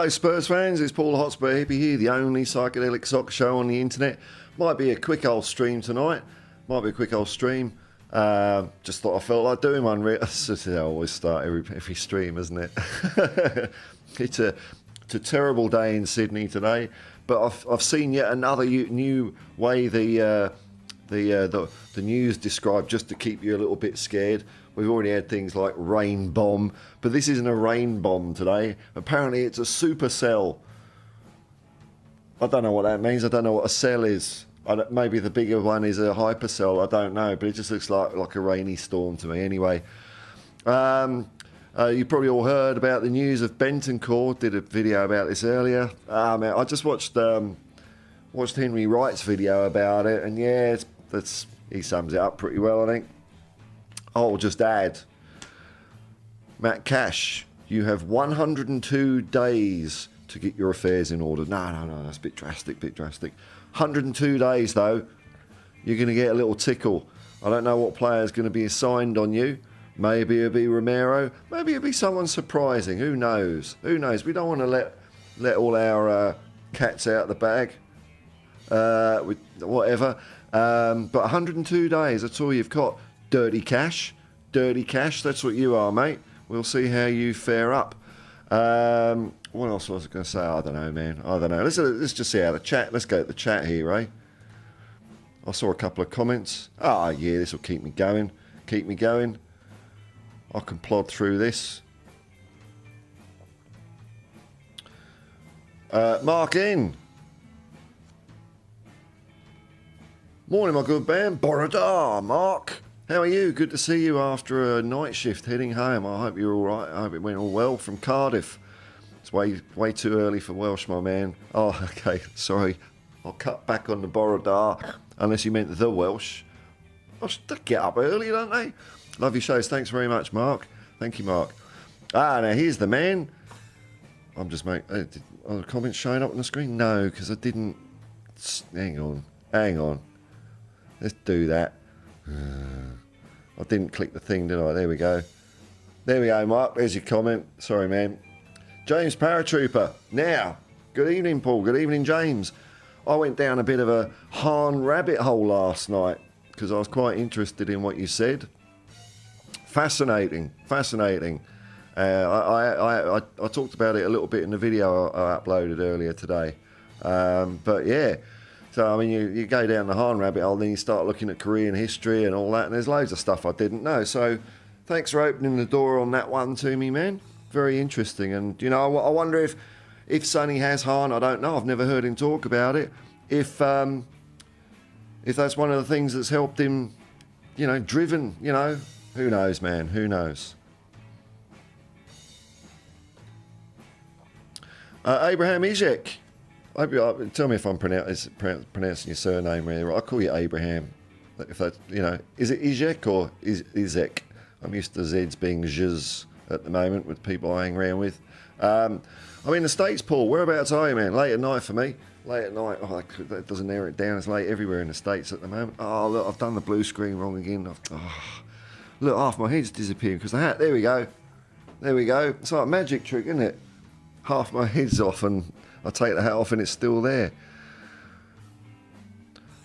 Hello Spurs fans, it's Paul Hotspur Hippie here, the only psychedelic soccer show on the internet. Might be a quick old stream tonight, just thought I felt like doing one. That's how I always start every stream, isn't it? It's a terrible day in Sydney today, but I've seen yet another new way the news described just to keep you a little bit scared. We've already had things like rain bomb, but this isn't a rain bomb today. Apparently it's a supercell. I don't know what that means. I don't know what a cell is. Maybe the bigger one is a hypercell. I don't know, but it just looks like a rainy storm to me. Anyway, you probably all heard about the news of Bentoncourt. Did a video about this earlier. Man, I just watched Henry Wright's video about it, and yeah, he sums it up pretty well, I think. I'll just add, Matt Cash, you have 102 days to get your affairs in order. No, that's a bit drastic. 102 days, though, you're going to get a little tickle. I don't know what player's going to be assigned on you. Maybe it'll be Romero. Maybe it'll be someone surprising. Who knows? We don't want to let all our cats out of the bag. Whatever. But 102 days, that's all you've got. Dirty cash, that's what you are, mate. We'll see how you fare up. What else was I going to say? I don't know, man. I don't know. Let's just see how the chat. Let's go to the chat here, eh? I saw a couple of comments. Yeah, this will keep me going. I can plod through this. Mark in. Morning, my good man. Borodar, Mark. How are you? Good to see you after a night shift heading home. I hope you're all right. I hope it went all well from Cardiff. It's way too early for Welsh, my man. Oh, okay. Sorry. I'll cut back on the Borodar, unless you meant the Welsh. They get up early, don't they? Love your shows. Thanks very much, Mark. Thank you, Mark. Now here's the man. I'm just making... Are the comments showing up on the screen? No, because I didn't... Hang on. Let's do that. I didn't click the thing, did I? There we go, Mark. There's your comment. Sorry, man. James Paratrooper. Now, good evening, Paul. Good evening, James. I went down a bit of a Hahn rabbit hole last night because I was quite interested in what you said. Fascinating. I talked about it a little bit in the video I uploaded earlier today. But yeah. So, I mean, you go down the Hahn rabbit hole, then you start looking at Korean history and all that, and there's loads of stuff I didn't know. So, thanks for opening the door on that one to me, man. Very interesting. And, you know, I wonder if Sonny has Hahn. I don't know. I've never heard him talk about it. If that's one of the things that's helped him, you know, driven, you know. Who knows, man? Who knows? Abraham Izek. Tell me if I'm pronouncing your surname really right. I call you Abraham. If that, you know, is it Izek or Izek? I'm used to Zs being Zs at the moment with people I hang around with. I'm in the States, Paul. Whereabouts are you, man? Late at night for me. Late at night. Oh, that doesn't narrow it down. It's late everywhere in the States at the moment. Oh, look, I've done the blue screen wrong again. Look, half my head's disappearing because the hat. There we go. It's like a magic trick, isn't it? Half my head's off and I take the hat off and it's still there.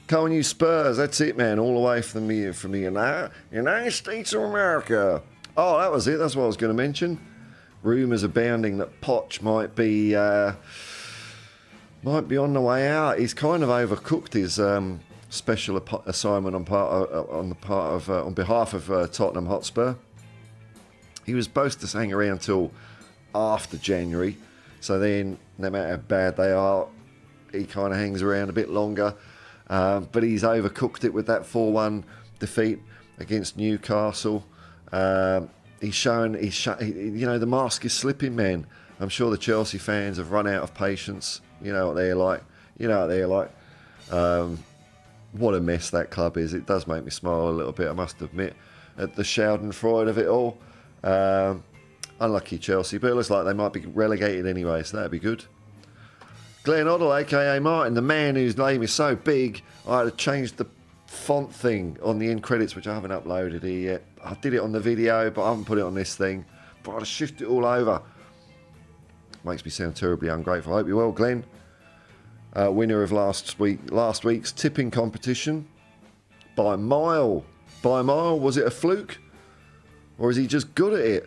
Come on, you Spurs. That's it, man. All the way from the United States of America. Oh, that was it. That's what I was going to mention. Rumours abounding that Poch might be on the way out. He's kind of overcooked his special assignment on behalf of Tottenham Hotspur. He was supposed to hang around till after January. So then, no matter how bad they are, he kind of hangs around a bit longer. But he's overcooked it with that 4-1 defeat against Newcastle. He's shown, you know, the mask is slipping, man. I'm sure the Chelsea fans have run out of patience. You know what they're like. What a mess that club is. It does make me smile a little bit, I must admit, at the schadenfreude of it all. Unlucky Chelsea, but it looks like they might be relegated anyway, so that'd be good. Glenn Oddle, a.k.a. Martin, the man whose name is so big, I had to change the font thing on the end credits, which I haven't uploaded here yet. I did it on the video, but I haven't put it on this thing. But I had to shift it all over. Makes me sound terribly ungrateful. I hope you're well, Glenn. Winner of last week's tipping competition by a mile. By a mile. Was it a fluke? Or is he just good at it?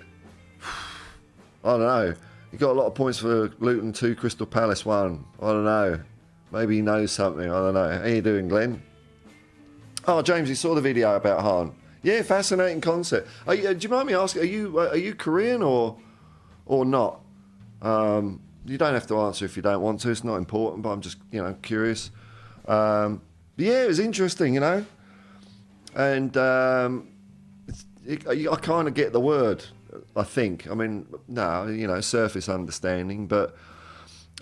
I don't know. He got a lot of points for Luton 2, Crystal Palace 1. I don't know. Maybe he knows something. I don't know. How you doing, Glenn? Oh, James, you saw the video about Han. Yeah, fascinating concept. Do you mind me asking, are you Korean or not? You don't have to answer if you don't want to. It's not important, but I'm just, curious. Yeah, it was interesting, And I kind of get the word, I think. I mean, no, surface understanding, but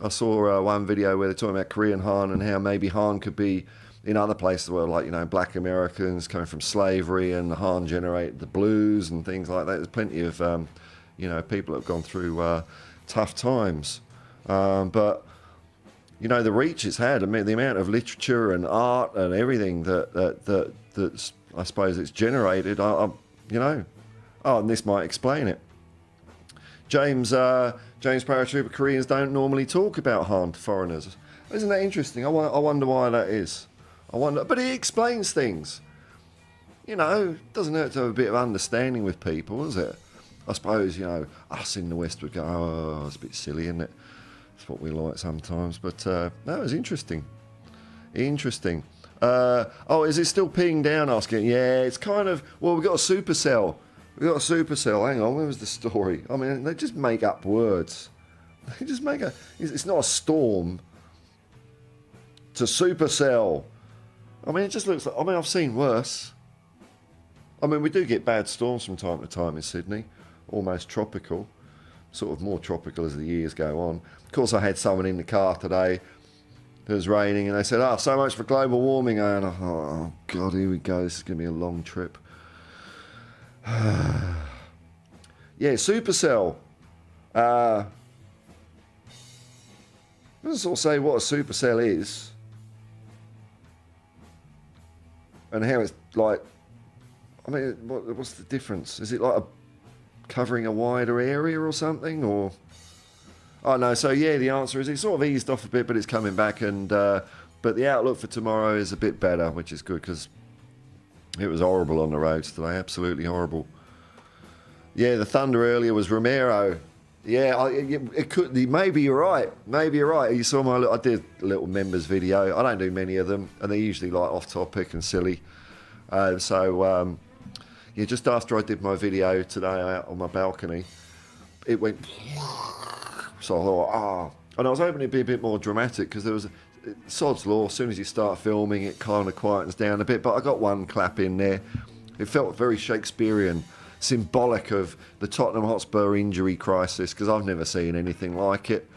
I saw one video where they're talking about Korean Han and how maybe Han could be in other places of the world, like, black Americans coming from slavery and the Han generated the blues and things like that. There's plenty of, people that have gone through tough times. But, the reach it's had, I mean, the amount of literature and art and everything that's, I suppose, it's generated, and this might explain it. James Paratrooper, Koreans don't normally talk about Han to foreigners. Isn't that interesting? I wonder why that is. But he explains things. Doesn't hurt to have a bit of understanding with people, does it? I suppose, us in the West would go, oh, it's a bit silly, isn't it? That's what we like sometimes. But, no, it was interesting. Interesting. Is it still peeing down, asking? Yeah, it's kind of, we've got a supercell. Hang on, where was the story? I mean, they just make up words. They just it's not a storm. It's a supercell. I mean, it just looks like, I've seen worse. I mean, we do get bad storms from time to time in Sydney. Almost tropical. Sort of more tropical as the years go on. Of course, I had someone in the car today. It was raining, and they said, so much for global warming. And I thought, oh, God, here we go. This is going to be a long trip. Yeah, supercell. Let's all say what a supercell is. And how it's like, I mean, what's the difference? Is it like covering a wider area or something? Or, oh no, so yeah, the answer is it's sort of eased off a bit, but it's coming back. And but the outlook for tomorrow is a bit better, which is good because it was horrible on the roads today, absolutely horrible. Yeah, the thunder earlier was Romero. Yeah, it could. Maybe you're right. You saw I did a little members video. I don't do many of them, and they're usually like off topic and silly. Just after I did my video today out on my balcony, it went. So I thought, and I was hoping it'd be a bit more dramatic because there was sod's law. As soon as you start filming, it kind of quietens down a bit. But I got one clap in there. It felt very Shakespearean. Symbolic of the Tottenham Hotspur injury crisis, because I've never seen anything like it.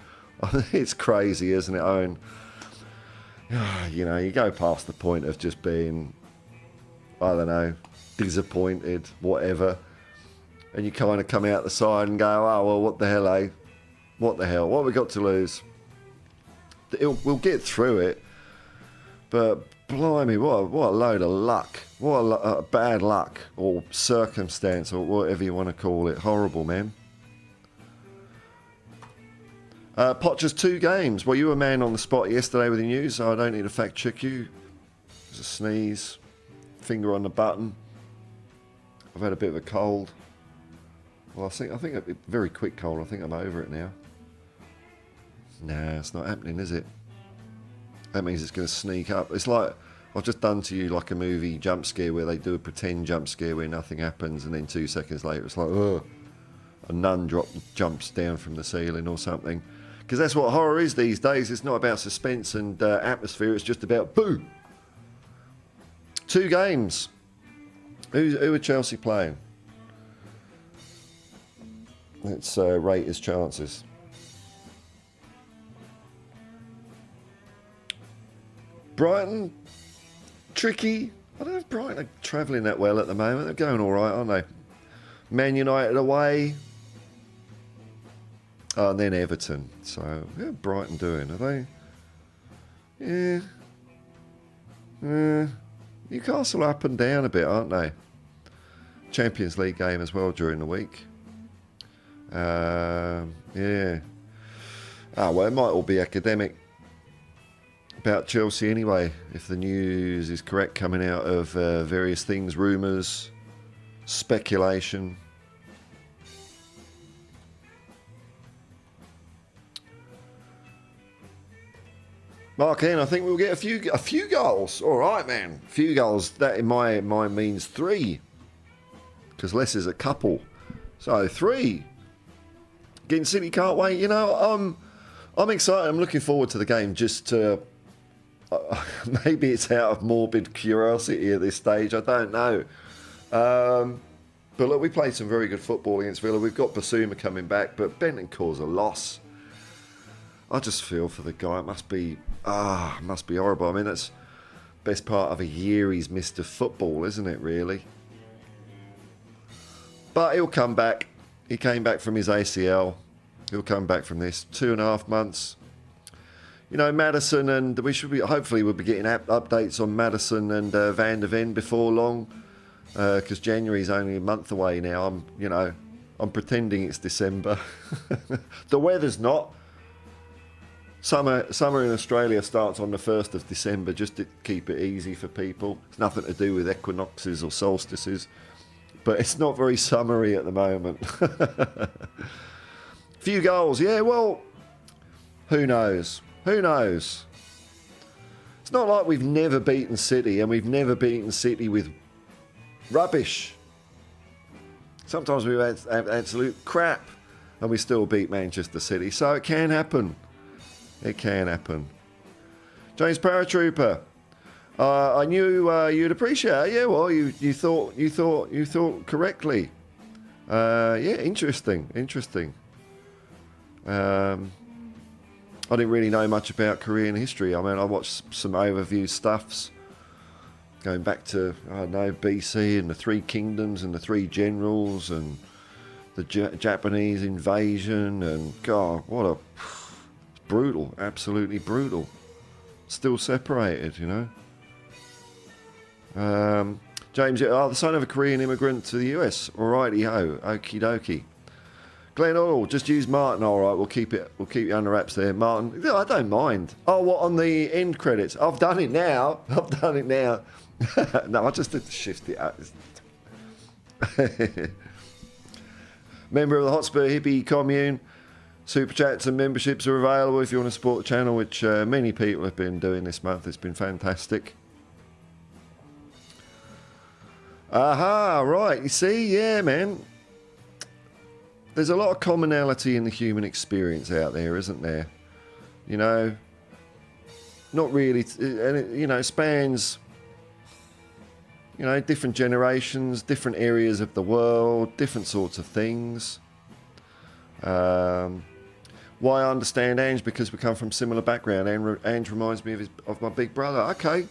It's crazy, isn't it, Owen? You go past the point of just being, I don't know, disappointed, whatever, and you kind of come out the side and go, oh, well, what the hell, eh? What the hell? What have we got to lose? We'll get through it, but blimey, what a load of luck. What a bad luck or circumstance or whatever you want to call it. Horrible, man. Potter's 2 games. Well, you were a man on the spot yesterday with the news, so I don't need to fact check you. There's a sneeze. Finger on the button. I've had a bit of a cold. Well, I think a very quick cold. I think I'm over it now. Nah, it's not happening, is it? That means it's going to sneak up. It's like I've just done to you like a movie jump scare where they do a pretend jump scare where nothing happens, and then 2 seconds later it's like, ugh, a nun jumps down from the ceiling or something. Because that's what horror is these days. It's not about suspense and atmosphere. It's just about boo. 2 games. Who are Chelsea playing? Let's rate his chances. Brighton, tricky. I don't know if Brighton are travelling that well at the moment. They're going all right, aren't they? Man United away. Oh, and then Everton. So, how are Brighton doing? Are they? Yeah. Newcastle up and down a bit, aren't they? Champions League game as well during the week. Yeah. Well, it might all be academic about Chelsea anyway, if the news is correct coming out of various things, rumours, speculation. Mark N, I think we'll get a few goals. All right, man. A few goals. That in my mind means 3. Because less is a couple. So 3. Against City, can't wait. You know, I'm excited. I'm looking forward to the game just to... maybe it's out of morbid curiosity at this stage. I don't know. But look, we played some very good football against Villa. We've got Basuma coming back, but Bentancur's a loss. I just feel for the guy. It must be horrible. I mean, that's best part of a year he's missed of football, isn't it, really? But he'll come back. He came back from his ACL. He'll come back from this. 2.5 months. You know, Maddison, and hopefully we'll be getting updates on Maddison and Van der Ven before long, because January's only a month away now. I'm pretending it's December. The weather's not. Summer in Australia starts on the 1st of December, just to keep it easy for people. It's nothing to do with equinoxes or solstices, but it's not very summery at the moment. Few goals, yeah, well, who knows? Who knows? It's not like we've never beaten City, and we've never beaten City with rubbish. Sometimes we've had absolute crap, and we still beat Manchester City, so it can happen. It can happen. James Paratrooper, I knew you'd appreciate it. Yeah, well, you thought correctly. Yeah, interesting. I didn't really know much about Korean history. I mean, I watched some overview stuffs going back to, I don't know, BC and the Three Kingdoms and the Three Generals and the Japanese invasion, and God, brutal, absolutely brutal. Still separated, you know. James, the son of a Korean immigrant to the US. Alrighty-ho, okie dokie. Glenn Oil, just use Martin. All right, we'll keep you under wraps there, Martin. Yeah, I don't mind. Oh, what, on the end credits? I've done it now. No, I just did to shift it out. Member of the Hotspur Hippie commune. Super chats and memberships are available if you want to support the channel, which many people have been doing this month. It's been fantastic. Aha, right. You see, yeah, man. There's a lot of commonality in the human experience out there, isn't there? You know, not really, and it spans, different generations, different areas of the world, different sorts of things. Why I understand Ange, because we come from similar background. Ange reminds me of my big brother. Okay.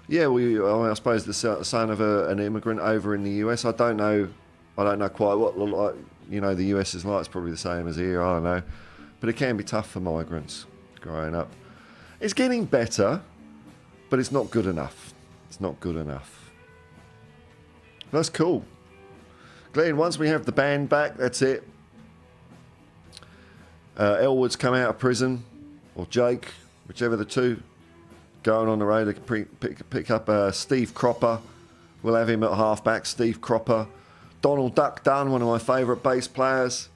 Yeah, I suppose the son of an immigrant over in the US. I don't know quite what the US is like. It's probably the same as here. I don't know, but it can be tough for migrants growing up. It's getting better, but it's not good enough. That's cool. Glenn, once we have the band back, that's it. Elwood's come out of prison, or Jake, whichever the two, going on the road to pick up Steve Cropper. We'll have him at halfback, Steve Cropper. Donald Duck Dunn, one of my favourite bass players.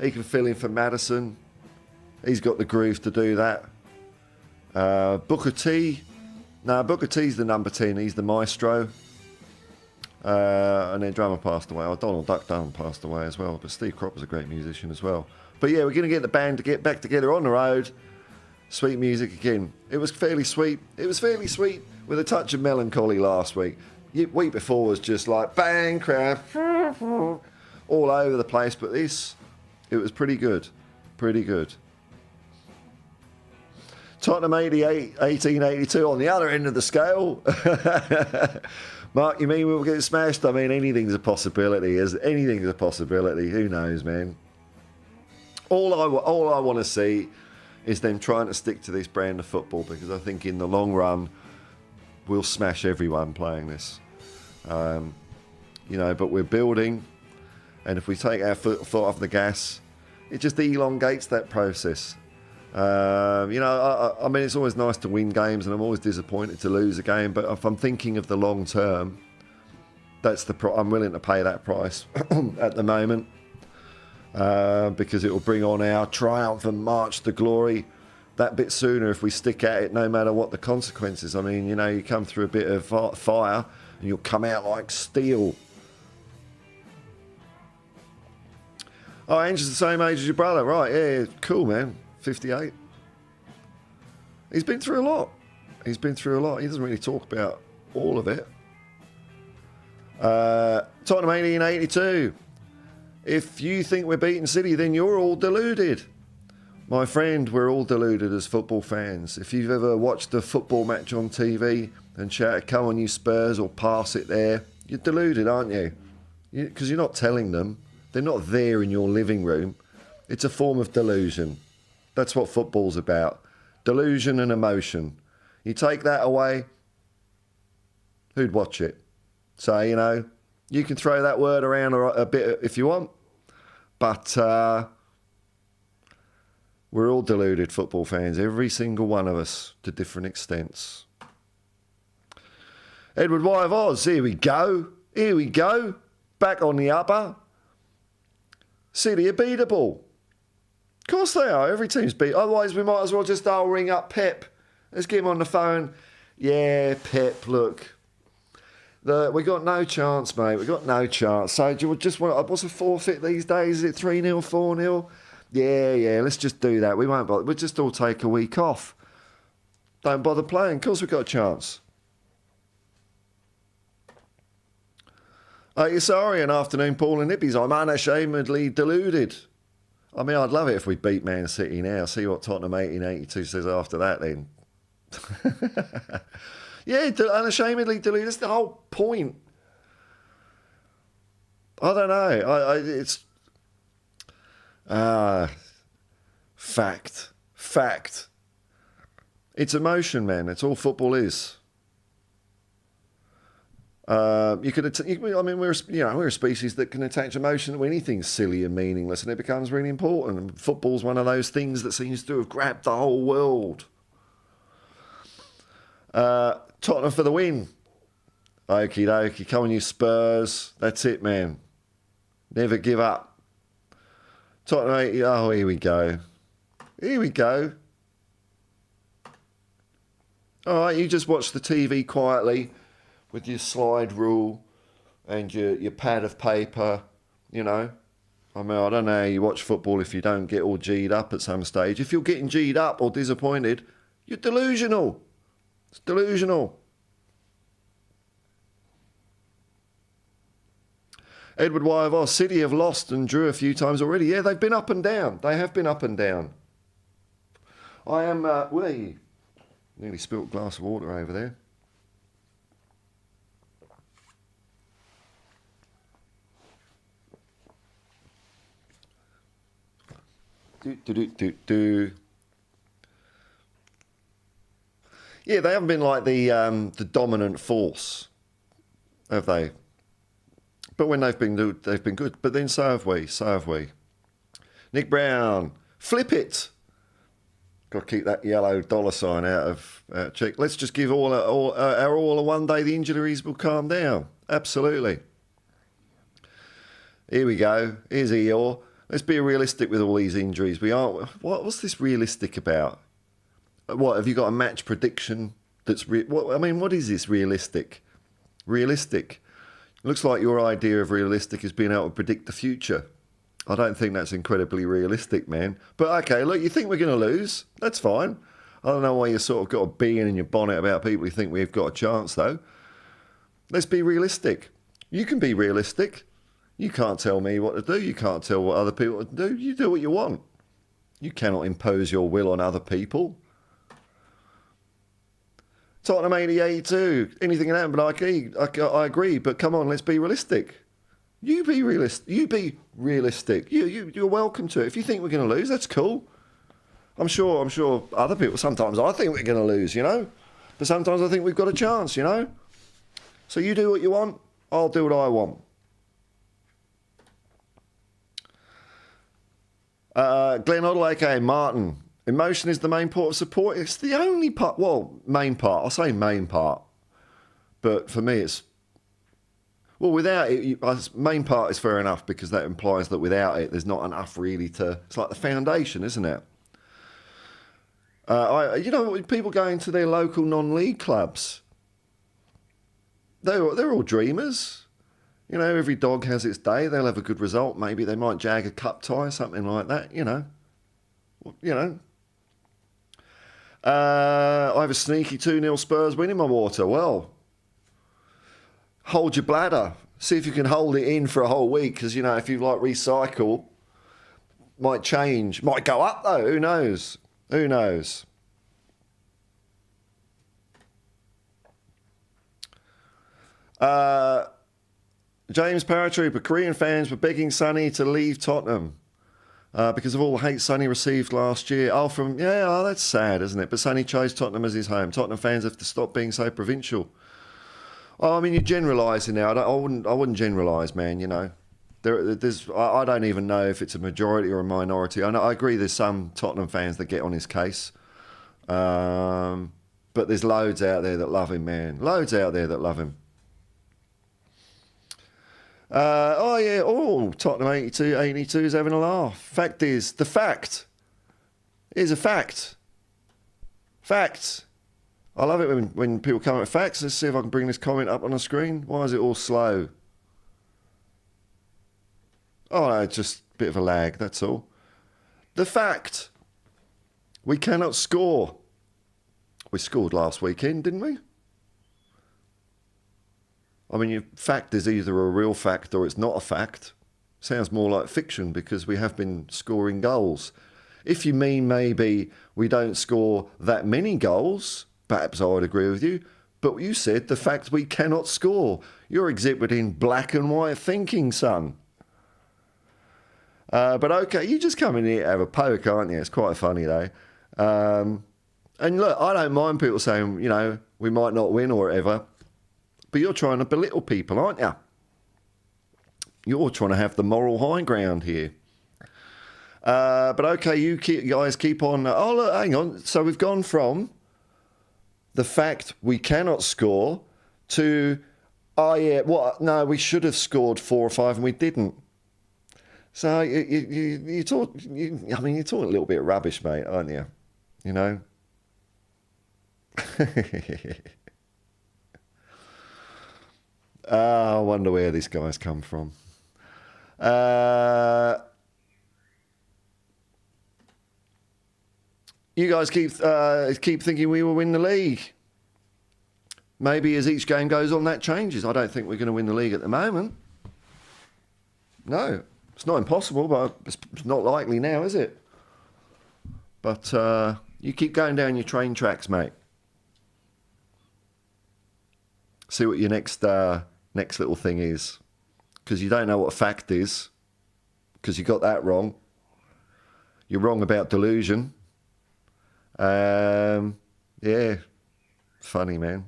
He can fill in for Maddison. He's got the groove to do that. Booker T. No, Booker T's the number 10. He's the maestro. And then drummer passed away. Donald Duck Dunn passed away as well. But Steve Cropper's a great musician as well. But yeah, we're going to get the band to get back together on the road. Sweet music again. It was fairly sweet. With a touch of melancholy last week. Week before was just like bang, crap, all over the place. But it was pretty good. Tottenham 88, 1882 on the other end of the scale. Mark, you mean we'll get smashed? I mean, anything's a possibility. Anything's a possibility. Who knows, man? All I want to see is them trying to stick to this brand of football, because I think in the long run we'll smash everyone playing this. But we're building, and if we take our foot off the gas, it just elongates that process. I mean, it's always nice to win games, and I'm always disappointed to lose a game. But if I'm thinking of the long term, that's I'm willing to pay that price at the moment, because it will bring on our triumphant march to glory that bit sooner if we stick at it, no matter what the consequences. I mean, you come through a bit of fire, and you'll come out like steel. Oh, Angel's the same age as your brother, right? Yeah, cool, man. 58. He's been through a lot. He doesn't really talk about all of it. Tottenham 1882. If you think we're beating City, then you're all deluded. My friend, we're all deluded as football fans. If you've ever watched a football match on TV and shouted, "Come on, you Spurs," or "Pass it there," you're deluded, aren't you? Because you're not telling them. They're not there in your living room. It's a form of delusion. That's what football's about. Delusion and emotion. You take that away, who'd watch it? So, you can throw that word around a bit if you want, but we're all deluded football fans, every single one of us, to different extents. Edward Y of Oz, here we go. Back on the upper. City are beatable. Of course they are. Every team's beat. Otherwise, we might as well just ring up Pep. Let's get him on the phone. Yeah, Pep, look. We got no chance, mate. We got no chance. So do you just want... What's a forfeit these days? Is it 3-0, 4-0? Yeah, let's just do that. We won't bother. We'll just all take a week off. Don't bother playing. Of course we've got a chance. Sorry, an afternoon, Paul and Hippies. I'm unashamedly deluded. I mean, I'd love it if we beat Man City now. See what Tottenham 1882 says after that then. Yeah, unashamedly deluded. That's the whole point. I don't know. It's... Fact. It's emotion, man. It's all football is. We're a species that can attach emotion to anything silly and meaningless, and it becomes really important. And football's one of those things that seems to have grabbed the whole world. Tottenham for the win. Okie dokie. Come on, you Spurs. That's it, man. Never give up. Tottenham 80. Oh, here we go. All right, you just watch the TV quietly with your slide rule and your pad of paper, I mean, I don't know how you watch football if you don't get all G'd up at some stage. If you're getting G'd up or disappointed, you're delusional. It's delusional. Edward Y of Oz, City have lost and drew a few times already. Yeah, they've been up and down. They have been up and down. I am, nearly spilt a glass of water over there. Yeah, they haven't been like the dominant force, have they? But when they've been good. But then so have we. Nick Brown, flip it. Got to keep that yellow dollar sign out of check. Let's just give our all a one day. The injuries will calm down. Absolutely. Here we go. Here's Eeyore. Let's be realistic with all these injuries. We aren't. What's this realistic about? What, have you got a match prediction that's... what is this realistic? Realistic. Looks like your idea of realistic is being able to predict the future. I don't think that's incredibly realistic, man. But okay, look, you think we're going to lose? That's fine. I don't know why you sort of got a bee in your bonnet about people who think we've got a chance, though. Let's be realistic. You can be realistic. You can't tell me what to do. You can't tell what other people do. You do what you want. You cannot impose your will on other people. Tottenham 82. Anything can happen, but I agree. But come on, let's be realistic. You be realistic. You're welcome to it. If you think we're going to lose, that's cool. I'm sure other people, sometimes I think we're going to lose, But sometimes I think we've got a chance, So you do what you want. I'll do what I want. Glenn Oddle, a.k.a. Martin. Emotion is the main part of support. It's the only part. Well, main part. I'll say main part. But for me, it's... Well, without it, main part is fair enough because that implies that without it, there's not enough really to... It's like the foundation, isn't it? People going to their local non-league clubs, they're all dreamers. You know, every dog has its day. They'll have a good result. Maybe they might jag a cup tie, something like that, you know. I have a sneaky 2-0 Spurs win in my water. Well, hold your bladder. See if you can hold it in for a whole week because, you know, if you like recycle, might change. Might go up, though. Who knows? Who knows? James Paratrooper, Korean fans were begging Sonny to leave Tottenham because of all the hate Sonny received last year. That's sad, isn't it? But Sonny chose Tottenham as his home. Tottenham fans have to stop being so provincial. Oh, I mean, you're generalising now. I wouldn't generalise, man. You know, I don't even know if it's a majority or a minority. I agree. There's some Tottenham fans that get on his case, but there's loads out there that love him, man. Loads out there that love him. Tottenham 82 is having a laugh. Fact is, the fact is a fact. Facts. I love it when people come up with facts. Let's see if I can bring this comment up on the screen. Why is it all slow? Oh, no, just a bit of a lag, that's all. The fact. We cannot score. We scored last weekend, didn't we? I mean, your fact is either a real fact or it's not a fact. Sounds more like fiction because we have been scoring goals. If you mean maybe we don't score that many goals, perhaps I would agree with you. But you said the fact we cannot score. You're exhibiting black and white thinking, son. But okay, you just come in here to have a poke, aren't you? It's quite funny, though. And look, I don't mind people saying, you know, we might not win or whatever. But you're trying to belittle people, aren't you? You're trying to have the moral high ground here. But okay, you guys keep on. Oh, look, hang on. So we've gone from the fact we cannot score to, no, we should have scored 4 or 5 and we didn't. So you're talking a little bit of rubbish, mate, aren't you? You know? I wonder where this guy's come from. You guys keep thinking we will win the league. Maybe as each game goes on, that changes. I don't think we're going to win the league at the moment. No, it's not impossible, but it's not likely now, is it? But you keep going down your train tracks, mate. See what your next little thing is, because you don't know what a fact is, because you got that wrong. You're wrong about delusion. Yeah, funny, man.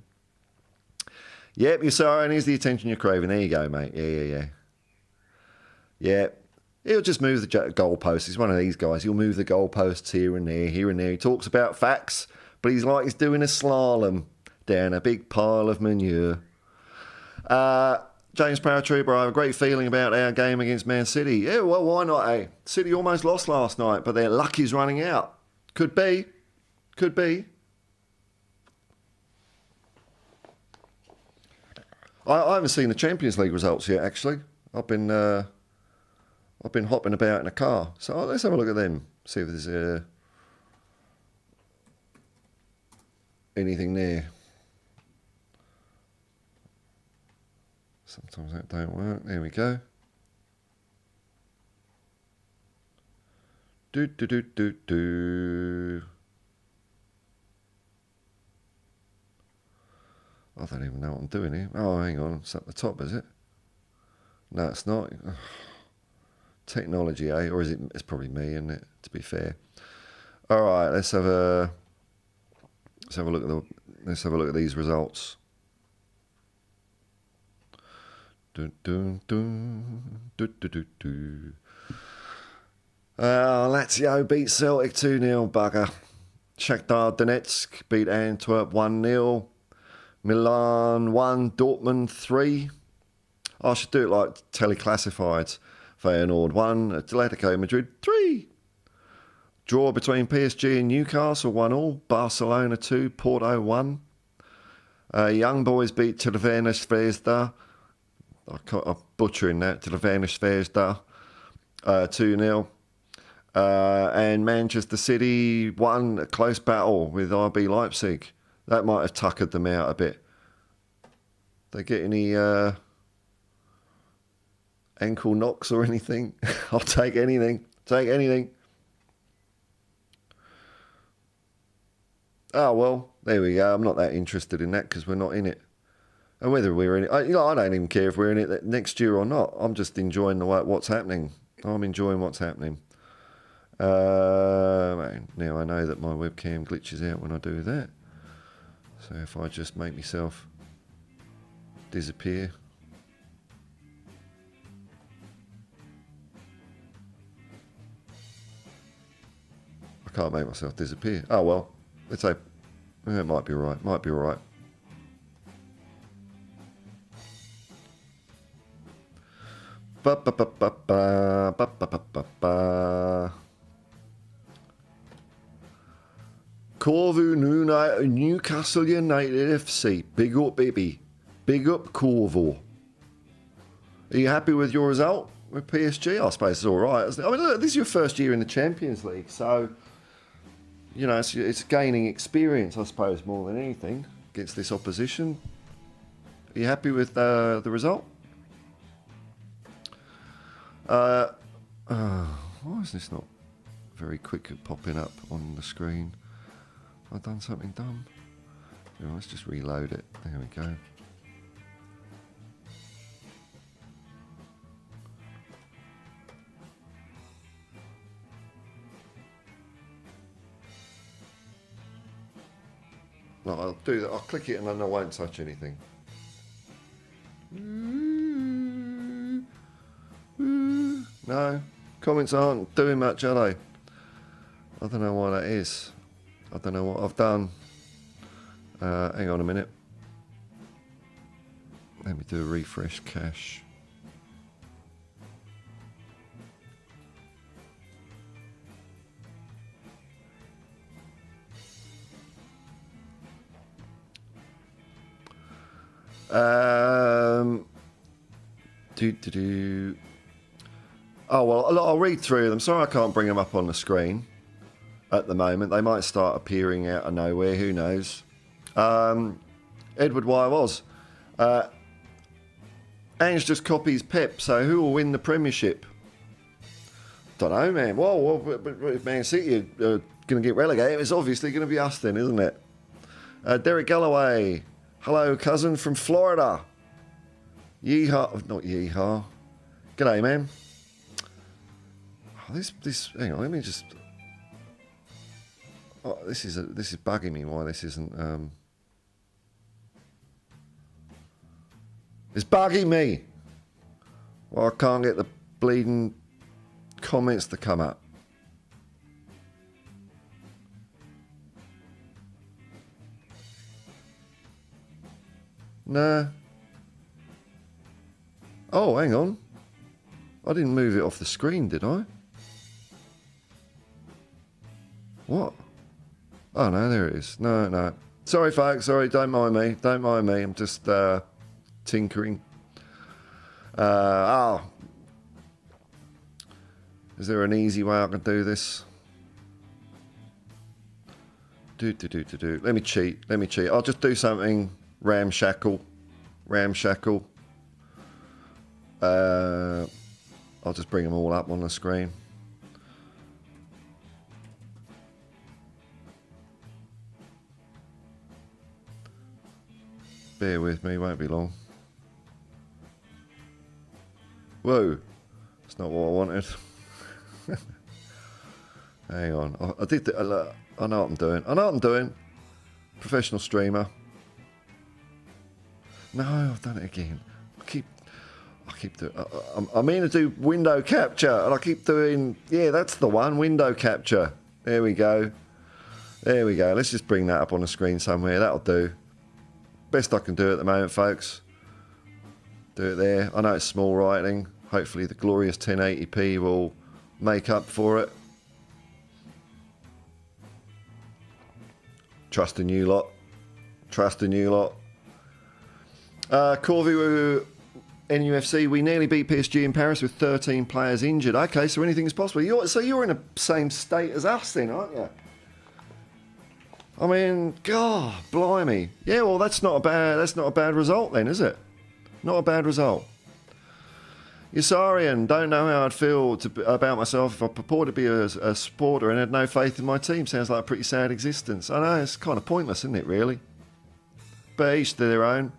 Yep, you're sorry, and here's the attention you're craving. There you go, mate. Yeah. He'll just move the goalposts. He's one of these guys. He'll move the goalposts here and there, here and there. He talks about facts, but he's like he's doing a slalom down a big pile of manure. James Paratrooper, I have a great feeling about our game against Man City. Yeah, well, why not, eh? City almost lost last night, but their luck is running out. Could be. I haven't seen the Champions League results yet, actually. I've been hopping about in a car. So let's have a look at them. See if there's anything there. Sometimes that don't work. There we go. Do. I don't even know what I'm doing here. Oh, hang on. It's at the top, is it? No, it's not. Technology, eh? Or is it? It's probably me, isn't it? To be fair. All right, let's have a look at these results. Lazio beat Celtic 2-0, bugger. Shakhtar Donetsk beat Antwerp 1-0. Milan 1, Dortmund 3. I should do it like teleclassifieds. Feyenoord 1, Atletico Madrid 3. Draw between PSG and Newcastle 1-1. Barcelona 2, Porto 1. Young Boys beat Crvena Zvezda. I'm butchering that. Crvena Zvezda 2-0. And Manchester City won a close battle with RB Leipzig. That might have tuckered them out a bit. They get any ankle knocks or anything? I'll take anything. Take anything. Oh, well, there we go. I'm not that interested in that because we're not in it. And whether we're in it, I don't even care if we're in it next year or not. I'm just enjoying what's happening. I'm enjoying what's happening. Now I know that my webcam glitches out when I do that. So if I just make myself disappear. I can't make myself disappear. Oh well, let's say it might be right. Might be right. Corvu Newcastle United FC. Big up, baby. Big up, Corvu. Are you happy with your result with PSG? I suppose it's all right, isn't it? I mean, look, this is your first year in the Champions League, so you know it's gaining experience, I suppose, more than anything against this opposition. Are you happy with the result? Why is this not very quick at popping up on the screen? Have I done something dumb? Yeah, let's just reload it. There we go. No, I'll do that. I'll click it and then I won't touch anything. No, comments aren't doing much, are they? I don't know why that is. I don't know what I've done. Hang on a minute. Let me do a refresh cache. Oh, well, I'll read through them. Sorry I can't bring them up on the screen at the moment. They might start appearing out of nowhere. Who knows? Edward Y. was. Ange just copies Pep, so who will win the Premiership? Don't know, man. Well, if Man City are going to get relegated, it's obviously going to be us then, isn't it? Derek Galloway. Hello, cousin from Florida. Yeehaw. Not yeehaw. G'day, man. Oh, this. Hang on, let me just. Oh, this is bugging me. Why this isn't? It's bugging me. Well, I can't get the bleeding comments to come up. Nah. Oh, hang on. I didn't move it off the screen, did I? What? Oh, no, there it is. No. Sorry, folks. Sorry, don't mind me. Don't mind me. I'm just tinkering. Is there an easy way I can do this? Let me cheat. I'll just do something ramshackle. I'll just bring them all up on the screen. Bear with me, won't be long. Whoa, that's not what I wanted. Hang on, I did. I know what I'm doing. Professional streamer. No, I've done it again. I mean to do window capture, and I keep doing, yeah, that's the one, window capture. There we go. There we go. Let's just bring that up on the screen somewhere. That'll do. Best I can do at the moment, folks. Do it there. I know it's small writing. Hopefully the glorious 1080p will make up for it. Trust in you lot. Trust in you lot. Corvu NUFC, we nearly beat PSG in Paris with 13 players injured. Okay, so anything is possible. So you're in the same state as us then, aren't you? I mean, God, blimey. Yeah, well, that's not a bad result then, is it? Not a bad result. Yasarian, don't know how I'd feel about myself if I purported to be a supporter and had no faith in my team. Sounds like a pretty sad existence. I know, it's kind of pointless, isn't it, really? But each to their own.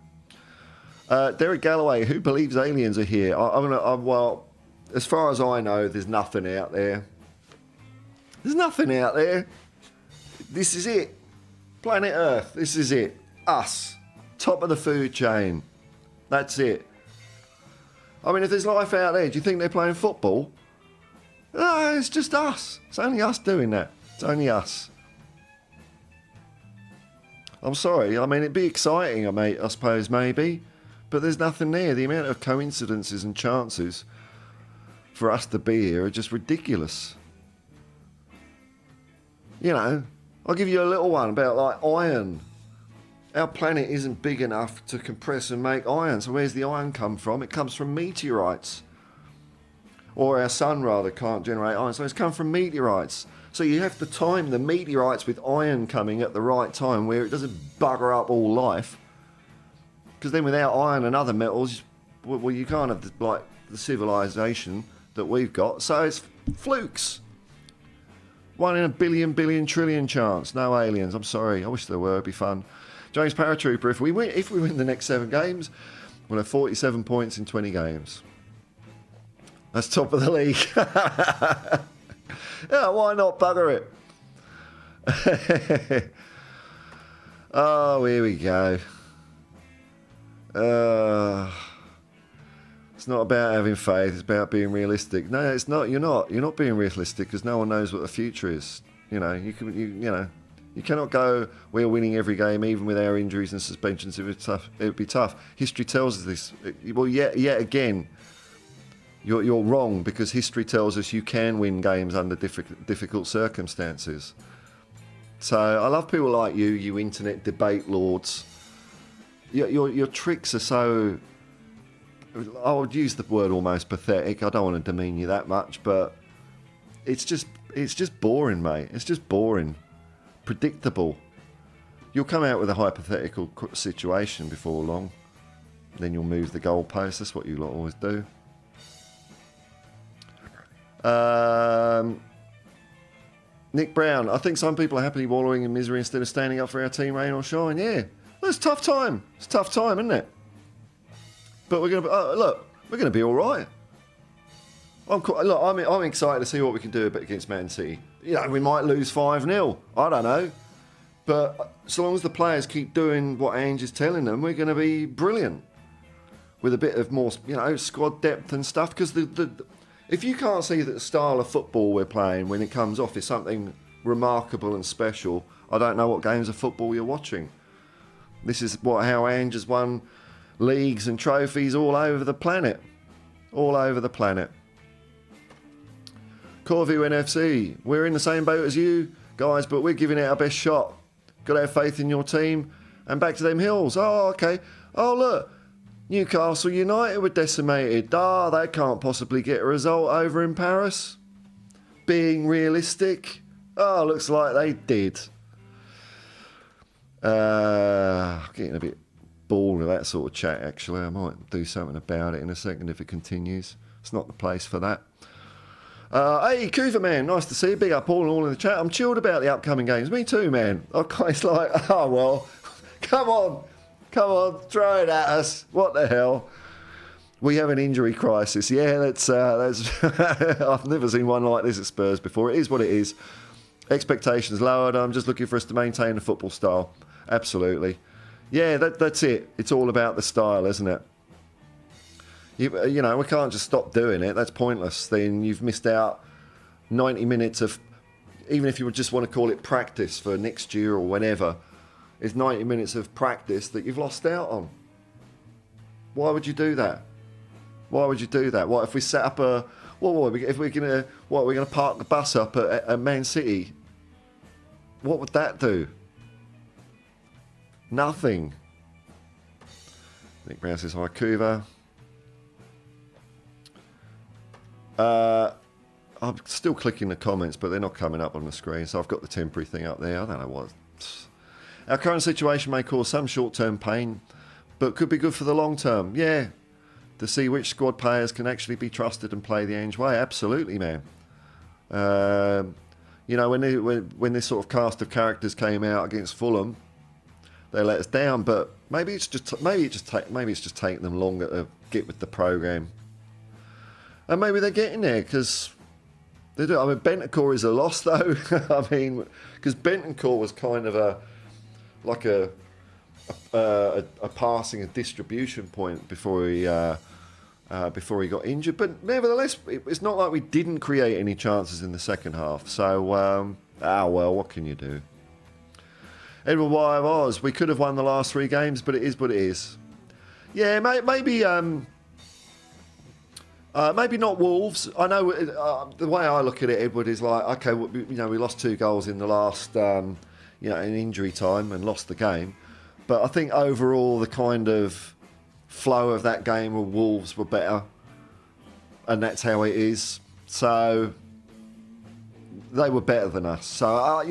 Derek Galloway, who believes aliens are here? Well, as far as I know, there's nothing out there. There's nothing out there. This is it. Planet Earth, this is it. Us. Top of the food chain. That's it. I mean, if there's life out there, do you think they're playing football? No, it's just us. It's only us doing that. It's only us. I'm sorry. I mean, it'd be exciting, I suppose, maybe. But there's nothing there. The amount of coincidences and chances for us to be here are just ridiculous. You know, I'll give you a little one about, like, iron. Our planet isn't big enough to compress and make iron. So where's the iron come from? It comes from meteorites. Or our sun, rather, can't generate iron. So it's come from meteorites. So you have to time the meteorites with iron coming at the right time where it doesn't bugger up all life. Because then without iron and other metals, well, you can't have like the civilization that we've got. So it's flukes. 1 in a billion trillion chance. No aliens. I'm sorry. I wish there were. It'd be fun. James Paratrooper, if we win the next 7 games, we'll have 47 points in 20 games. That's top of the league. Yeah, why not bugger it? Oh, here we go. It's not about having faith, it's about being realistic. No, it's not. You're not being realistic because no one knows what the future is. You know, you cannot go, we're winning every game even with our injuries and suspensions. It would be tough. History tells us this. Well, yet again, you're wrong, because history tells us you can win games under difficult circumstances. So I love people like you internet debate lords. Your tricks are so, I would use the word almost pathetic. I don't want to demean you that much, but it's just boring, mate. It's just boring. Predictable. You'll come out with a hypothetical situation before long. Then you'll move the goalpost. That's what you lot always do. Nick Brown, I think some people are happily wallowing in misery instead of standing up for our team, rain or shine. Yeah, well, it's a tough time. It's a tough time, isn't it? But we're gonna be all right. I'm excited to see what we can do against Man City. You know, we might lose 5-0. I don't know. But so long as the players keep doing what Ange is telling them, we're going to be brilliant. With a bit of more, squad depth and stuff. Because if you can't see that the style of football we're playing when it comes off is something remarkable and special, I don't know what games of football you're watching. This is how Ange has won leagues and trophies all over the planet. All over the planet. Corvu NFC, we're in the same boat as you guys, but we're giving it our best shot. Got to have faith in your team. And back to them Hills. Oh, okay. Oh, look. Newcastle United were decimated. They can't possibly get a result over in Paris. Being realistic. Oh, looks like they did. Getting a bit bored of that sort of chat, actually. I might do something about it in a second if it continues. It's not the place for that. Hey, Couva man, nice to see you. Big up all in the chat. I'm chilled about the upcoming games. Me too, man. It's like, oh, well, come on, throw it at us. What the hell? We have an injury crisis. Yeah, that's I've never seen one like this at Spurs before. It is what it is. Expectations lowered. I'm just looking for us to maintain the football style. Absolutely. Yeah, that's it. It's all about the style, isn't it? You know, we can't just stop doing it. That's pointless. Then you've missed out 90 minutes of, even if you would just want to call it practice for next year or whenever, it's 90 minutes of practice that you've lost out on. Why would you do that? Why would you do that? What if we set up a, if we're gonna park the bus up at Man City? What would that do? Nothing. Nick Brown says hi, Kuva. I'm still clicking the comments, but they're not coming up on the screen, so I've got the temporary thing up there. I don't know what. Our current situation may cause some short-term pain, but could be good for the long term. Yeah, to see which squad players can actually be trusted and play the Ange way. Absolutely, man. You know, when this sort of cast of characters came out against Fulham, they let us down. But maybe it's just taking them longer to get with the program. And maybe they're getting there because they do. I mean, Bentancur is a loss though. I mean, because Bentancur was kind of a passing, a distribution point before he got injured. But nevertheless, it's not like we didn't create any chances in the second half. So, well, what can you do? Edward Y of Oz, we could have won the last 3 games, but it is what it is. Yeah, maybe. Maybe not Wolves. I know the way I look at it, Edward, is like, okay, you know, we lost 2 goals in the last, in injury time and lost the game. But I think overall the kind of flow of that game with Wolves were better, and that's how it is. So they were better than us. So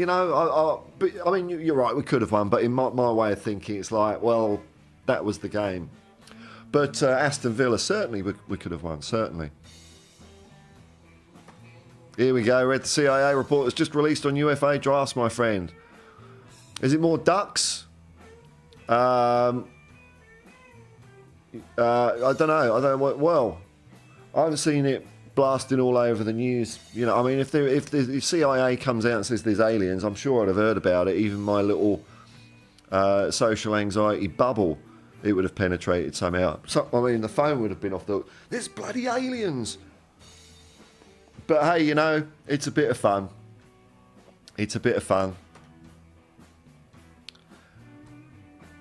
but I mean, you're right, we could have won. But in my way of thinking, it's like, well, that was the game. But Aston Villa, certainly we could have won, certainly. Here we go. Read the CIA report that's just released on UFA drafts, my friend. Is it more ducks? I don't know. Well, I haven't seen it blasting all over the news. You know, I mean, if the CIA comes out and says there's aliens, I'm sure I'd have heard about it. Even my little social anxiety bubble, it would have penetrated somehow. So, I mean, the phone would have been off the hook. There's bloody aliens. But hey, you know, it's a bit of fun. It's a bit of fun.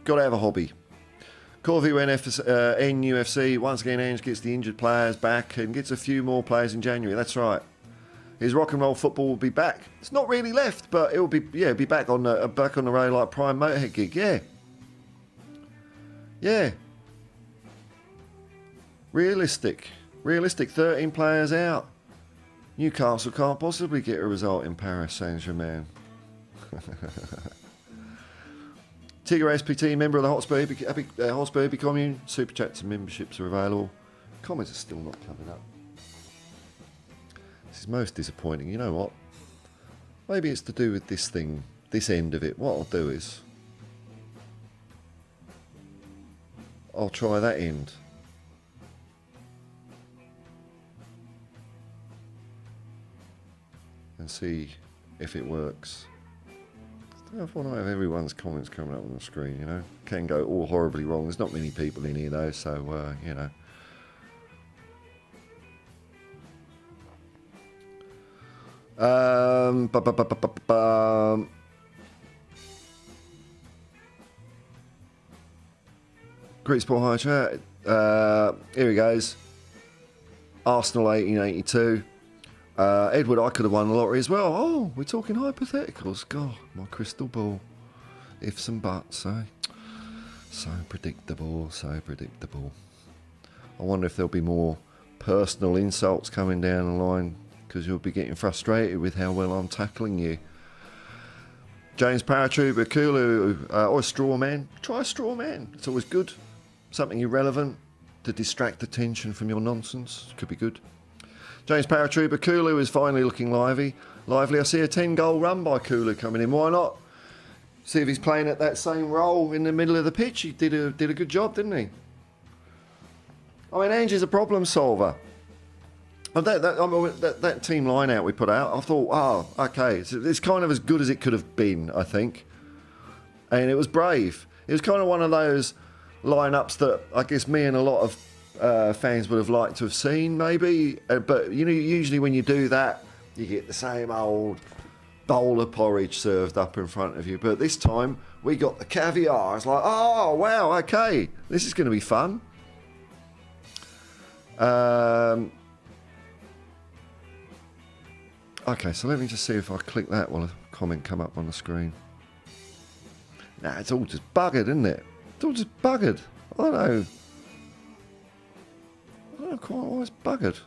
Got to have a hobby. Corview NUFC. Once again, Ange gets the injured players back and gets a few more players in January. That's right. His rock and roll football will be back. It's not really left, but it will be. Yeah, be back on the road like Prime Motorhead gig. Yeah. Yeah. Realistic. 13 players out. Newcastle can't possibly get a result in Paris Saint-Germain. Tigger SPT, member of the Hotspur Hippie commune. Super chats and memberships are available. Comments are still not coming up. This is most disappointing. You know what? Maybe it's to do with this thing, this end of it. What I'll do is I'll try that end. And see if it works. I don't know if I want to have everyone's comments coming up on the screen, you know. Can go all horribly wrong. There's not many people in here though, so, you know. Great Sport High Chat. Here he goes. Arsenal 1882. Edward, I could have won the lottery as well. Oh, we're talking hypotheticals. God, my crystal ball. Ifs and buts, eh? So predictable, so predictable. I wonder if there'll be more personal insults coming down the line because you'll be getting frustrated with how well I'm tackling you. James Paratrooper, Kulu, or Straw Man. Try a Straw Man. It's always good. Something irrelevant to distract attention from your nonsense. Could be good. James Paratrooper, Kulu is finally looking lively. I see a 10-goal run by Kulu coming in. Why not? See if he's playing at that same role in the middle of the pitch. He did a good job, didn't he? I mean, Ange is a problem solver. That team line out we put out, I thought, oh, okay, it's kind of as good as it could have been, I think. And it was brave. It was kind of one of those lineups that I guess me and a lot of fans would have liked to have seen, maybe. But, usually when you do that, you get the same old bowl of porridge served up in front of you. But this time, we got the caviar. It's like, oh, wow, okay, this is going to be fun. Okay, so let me just see if I click that while a comment come up on the screen. Nah, it's all just buggered, isn't it? It's all just buggered. I don't know quite why it's buggered.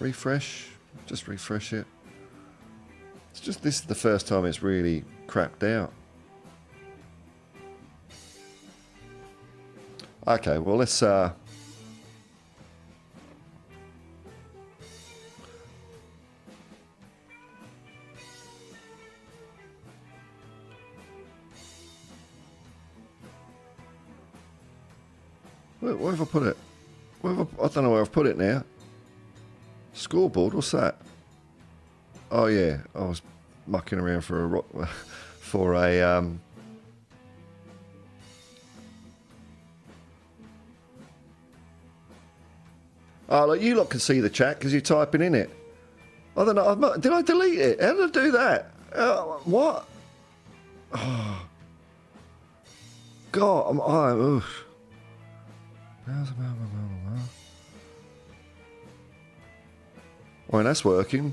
Refresh. Just refresh it. It's just this is the first time it's really crapped out. Okay, well let's where have I put it? I don't know where I've put it now. Scoreboard, what's that? Oh yeah, I was mucking around for a Oh, look, you lot can see the chat because you're typing in it. I don't know. Did I delete it? How did I do that? What? Oh. God, oof. Well, that's working.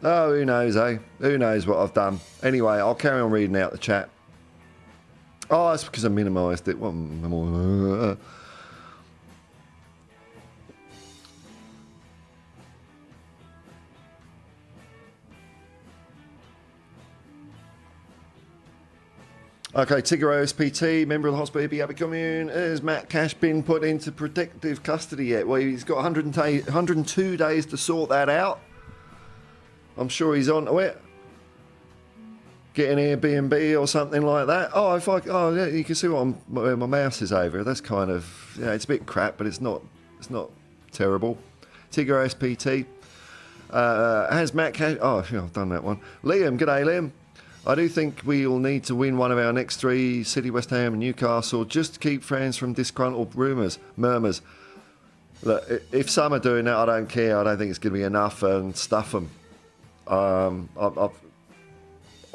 Oh, who knows, eh? Who knows what I've done? Anyway, I'll carry on reading out the chat. Oh, that's because I minimised it. Okay, Tigger OSPT, member of the Hotspur Hippie Happy Commune. Has Matt Cash been put into protective custody yet? Well, he's got 102 days to sort that out. I'm sure he's on to it. Get an Airbnb or something like that. Oh, yeah, you can see where my mouse is over. That's kind of, it's a bit crap, but it's not terrible. Tigger OSPT. Has Matt Cash? Oh, I've done that one. Liam, g'day, Liam. I do think we'll need to win one of our next three, City, West Ham and Newcastle, just to keep fans from disgruntled murmurs. Look, if some are doing that, I don't care. I don't think it's going to be enough, and stuff them.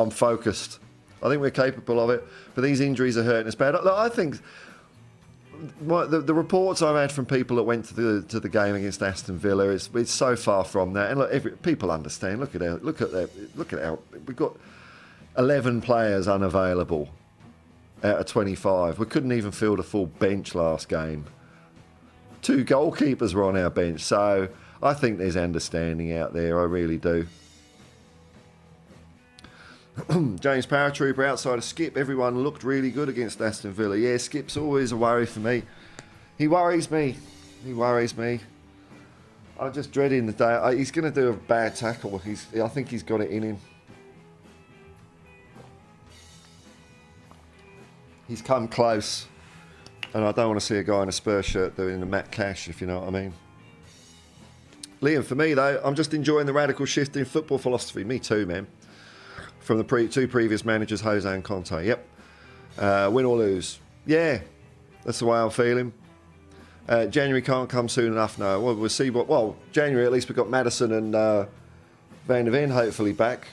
I'm focused. I think we're capable of it, but these injuries are hurting us bad. Look, I think the reports I've had from people that went to the game against Aston Villa, it's so far from that. And look, people understand. Look at how we've got 11 players unavailable out of 25. We couldn't even field a full bench last game. 2 goalkeepers were on our bench, so I think there's understanding out there. I really do. James Paratrooper outside of Skip. Everyone looked really good against Aston Villa. Yeah, Skip's always a worry for me. He worries me. I'm just dreading the day. He's going to do a bad tackle. I think he's got it in him. He's come close, and I don't want to see a guy in a Spurs shirt doing the Matt Cash, if you know what I mean. Liam, for me though, I'm just enjoying the radical shift in football philosophy. Me too, man. From the two previous managers, Jose and Conte. Yep. Win or lose. Yeah, that's the way I'm feeling. January can't come soon enough now. Well, we'll see January at least we've got Maddison and Van der Ven hopefully back.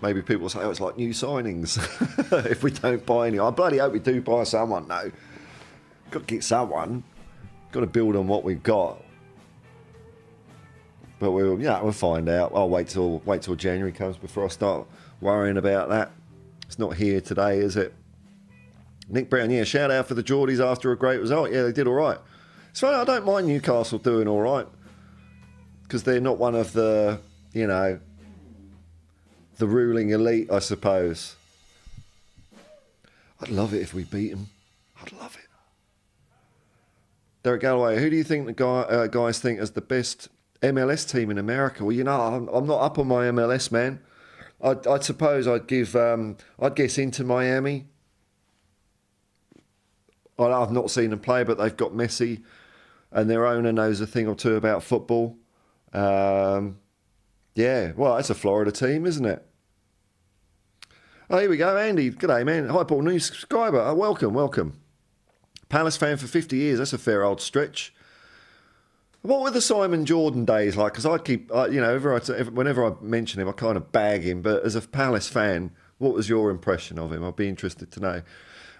Maybe people will say, it's like new signings if we don't buy any. I bloody hope we do buy someone, no. Got to get someone. Got to build on what we've got. But we'll find out. I'll wait till January comes before I start worrying about that. It's not here today, is it? Nick Brown, yeah, shout out for the Geordies after a great result. Yeah, they did all right. It's funny, I don't mind Newcastle doing all right because they're not one of the, the ruling elite, I suppose. I'd love it if we beat them. I'd love it. Derek Galloway, who do you think the guys think is the best MLS team in America? Well, I'm not up on my MLS, man. I'd suppose I'd give, I'd guess Inter Miami. I've not seen them play, but they've got Messi, and their owner knows a thing or two about football. Yeah, well, it's a Florida team, isn't it? Oh, here we go, Andy. G'day, man. Hi, Paul, new subscriber. Welcome. Palace fan for 50 years. That's a fair old stretch. What were the Simon Jordan days like? Because I keep, whenever I mention him, I kind of bag him. But as a Palace fan, what was your impression of him? I'd be interested to know.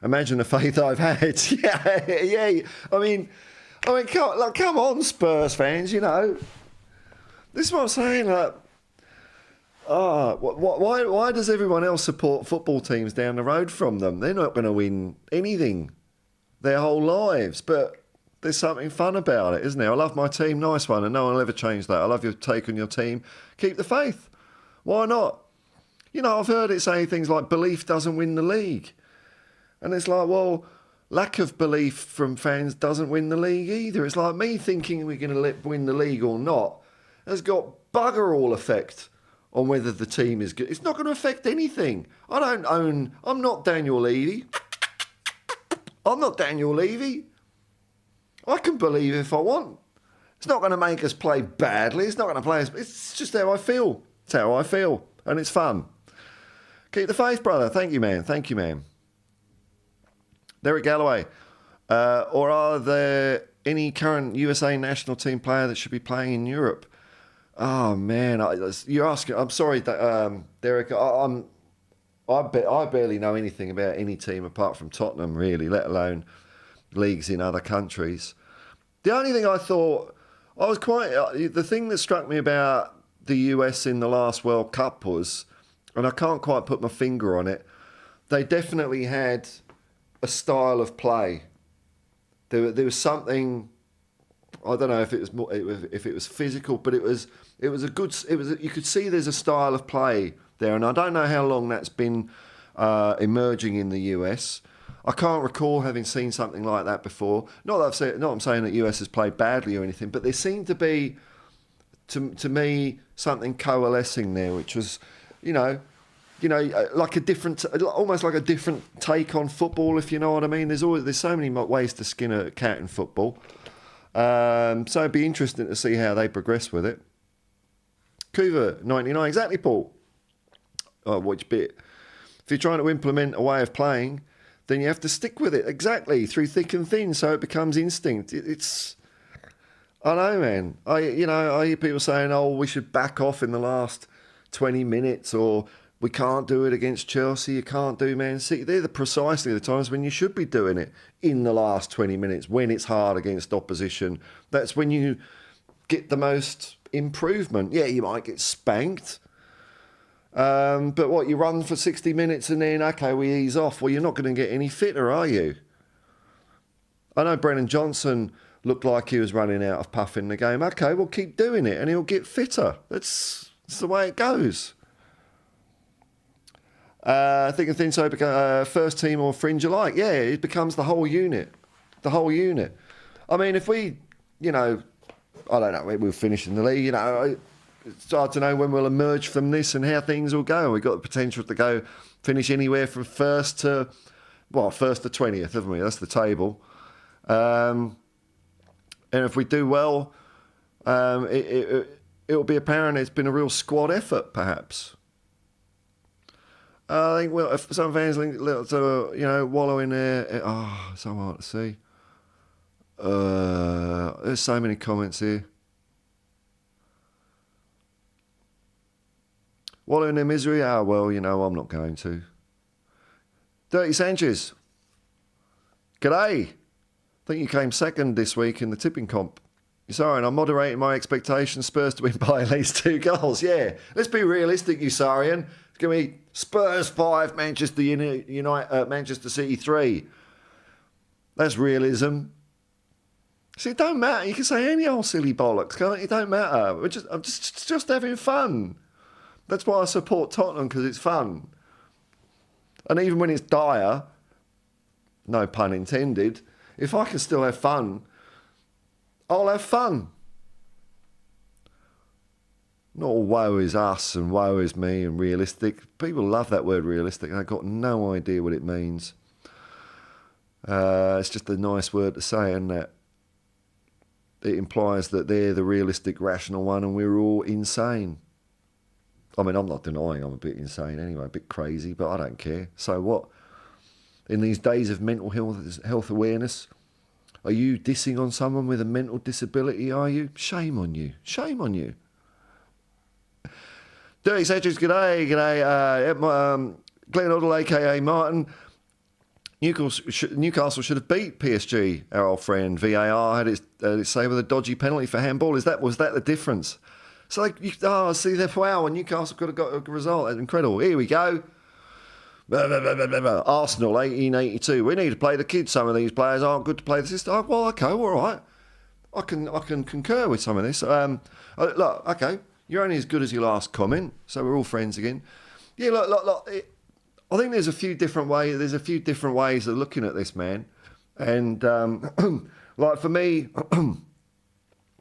Imagine the faith I've had. yeah. I mean, come on, Spurs fans. This is what I'm saying. Why does everyone else support football teams down the road from them? They're not going to win anything their whole lives, but there's something fun about it, isn't there? I love my team, nice one, and no one will ever change that. I love your take on your team. Keep the faith. Why not? I've heard it say things like belief doesn't win the league. And it's like, well, lack of belief from fans doesn't win the league either. It's like me thinking we're going to win the league or not has got bugger all effect on whether the team is good. It's not going to affect anything. I'm not Daniel Levy. I can believe if I want. It's not going to make us play badly. It's not going to play us. It's just how I feel. It's how I feel. And it's fun. Keep the faith, brother. Thank you, man. Derek Galloway. Or are there any current USA national team player that should be playing in Europe? Oh, man. You're asking. I'm sorry, Derek. I barely know anything about any team apart from Tottenham, really, let alone leagues in other countries. The only thing I thought, the thing that struck me about the US in the last World Cup was, and I can't quite put my finger on it, they definitely had a style of play. There was something, I don't know if it was physical, but you could see there's a style of play there, and I don't know how long that's been emerging in the US. I can't recall having seen something like that before. Not that I'm saying that US has played badly or anything, but there seemed to be, to me, something coalescing there, which was, like almost like a different take on football, if you know what I mean. There's so many ways to skin a cat in football. So it'd be interesting to see how they progress with it. Coover 99, exactly, Paul. Oh, which bit? If you're trying to implement a way of playing, then you have to stick with it, exactly, through thick and thin, so it becomes instinct. I know, man. I hear people saying, oh, we should back off in the last 20 minutes, or we can't do it against Chelsea, you can't do Man City. They're precisely the times when you should be doing it, in the last 20 minutes, when it's hard against opposition. That's when you get the most improvement. Yeah, you might get spanked. But what, you run for 60 minutes and then, okay, we ease off. Well, you're not going to get any fitter, are you? I know Brennan Johnson looked like he was running out of puff in the game. Okay, well, keep doing it and he'll get fitter. That's the way it goes. Thick and thin, so first team or fringe alike. Yeah, it becomes the whole unit. I mean, if we, I don't know, we'll finish in the league, it's hard to know when we'll emerge from this and how things will go. We've got the potential to finish anywhere from first to 20th, haven't we? That's the table. And if we do well, it'll be apparent it's been a real squad effort, perhaps. I think if some fans wallow in there. Oh, so hard to see. There's so many comments here. Wallow in their misery? Ah, well, I'm not going to. Dirty Sanchez. G'day. I think you came second this week in the tipping comp. You're sorry, and I'm moderating my expectations. Spurs to win by at least 2 goals. Yeah, let's be realistic, Usarian. It's going to be Spurs 5, Manchester City 3. That's realism. See, it don't matter. You can say any old silly bollocks, can't you? It don't matter. I'm just having fun. That's why I support Tottenham, because it's fun. And even when it's dire, no pun intended, if I can still have fun, I'll have fun. Not all woe is us and woe is me and realistic. People love that word realistic. I've got no idea what it means. It's just a nice word to say, isn't it? It implies that they're the realistic, rational one, and we're all insane. I mean, I'm not denying I'm a bit insane anyway, a bit crazy, but I don't care. So what? In these days of mental health awareness, are you dissing on someone with a mental disability, are you? Shame on you. Shame on you. Dirty Sedges, g'day. Glenn Oddle, a.k.a. Martin. Newcastle should have beat PSG, our old friend. VAR had its say with a dodgy penalty for handball. Was that the difference? So, see, wow, and Newcastle could have got a result. That's incredible. Here we go. Arsenal, 1882. We need to play the kids. Some of these players aren't good to play the system. Oh, well, okay, all right. I can concur with some of this. Look, okay, you're only as good as your last comment, so we're all friends again. Yeah, look. I think there's a few different ways. There's a few different ways of looking at this, man. And like for me, and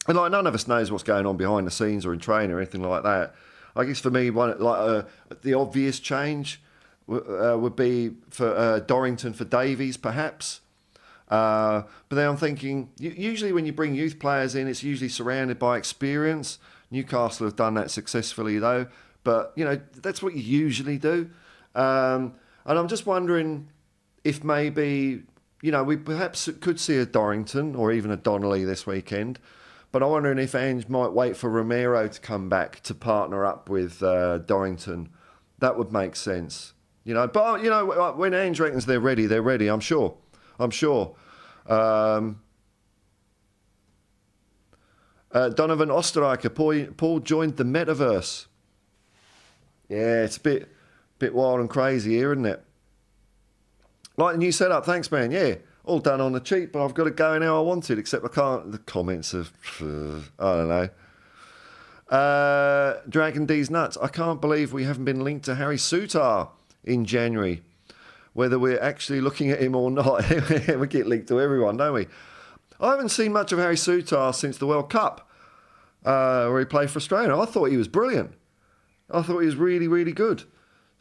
like none of us knows what's going on behind the scenes or in training or anything like that. I guess for me, the obvious change would be for Dorrington for Davies, perhaps. But then I'm thinking, usually when you bring youth players in, it's usually surrounded by experience. Newcastle have done that successfully, though. But, that's what you usually do. And I'm just wondering if maybe, we perhaps could see a Dorrington or even a Donnelly this weekend. But I'm wondering if Ange might wait for Romero to come back to partner up with Dorrington. That would make sense. But, when Ange reckons they're ready, I'm sure. Donovan Osterreicher, Paul joined the metaverse. Yeah, it's a bit wild and crazy here, isn't it? Like the new setup, thanks, man. Yeah, all done on the cheap, but I've got it going how I want it, except I can't. The comments of, I don't know. Dragon D's nuts. I can't believe we haven't been linked to Harry Souttar in January. Whether we're actually looking at him or not, we get linked to everyone, don't we? I haven't seen much of Harry Souttar since the World Cup, where he played for Australia. I thought he was brilliant. I thought he was really, really good.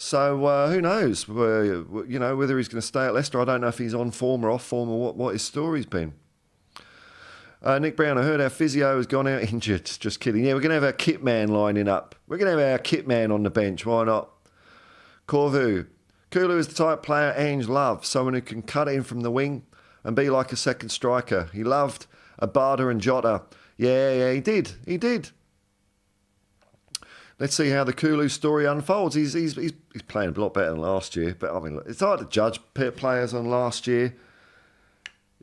So who knows? Whether he's going to stay at Leicester. I don't know if he's on form or off form or what his story's been. Nick Brown, I heard our physio has gone out injured. Just kidding. Yeah, we're going to have our kit man lining up. We're going to have our kit man on the bench. Why not? Corvu. Kulu is the type of player Ange loves. Someone who can cut in from the wing and be like a second striker. He loved Abada and Jota. Yeah, he did. Let's see how the Kulu story unfolds. He's playing a lot better than last year, but I mean, look, it's hard to judge players on last year.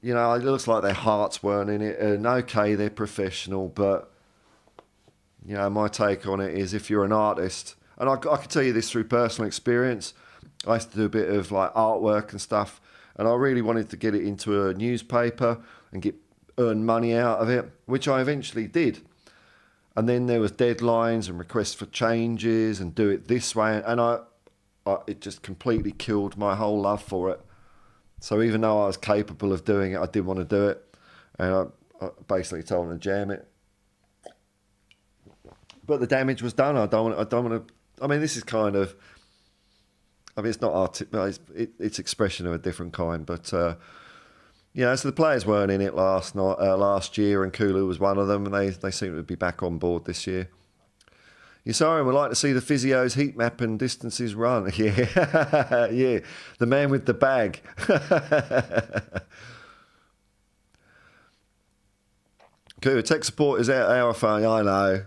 It looks like their hearts weren't in it. And okay, they're professional, but my take on it is if you're an artist, and I can tell you this through personal experience. I used to do a bit of like artwork and stuff, and I really wanted to get it into a newspaper and earn money out of it, which I eventually did. And then there was deadlines and requests for changes and do it this way. And it just completely killed my whole love for it. So even though I was capable of doing it, I didn't want to do it. And I basically told them to jam it. But the damage was done. I don't want to. I mean, this is kind of. I mean, it's not art. It's expression of a different kind. But so the players weren't in it last year, and Kulu was one of them, and they seem to be back on board this year. Sorry, we'd like to see the physios heat map and distances run. Yeah, yeah, the man with the bag. Kulu, tech support is our phone. I know.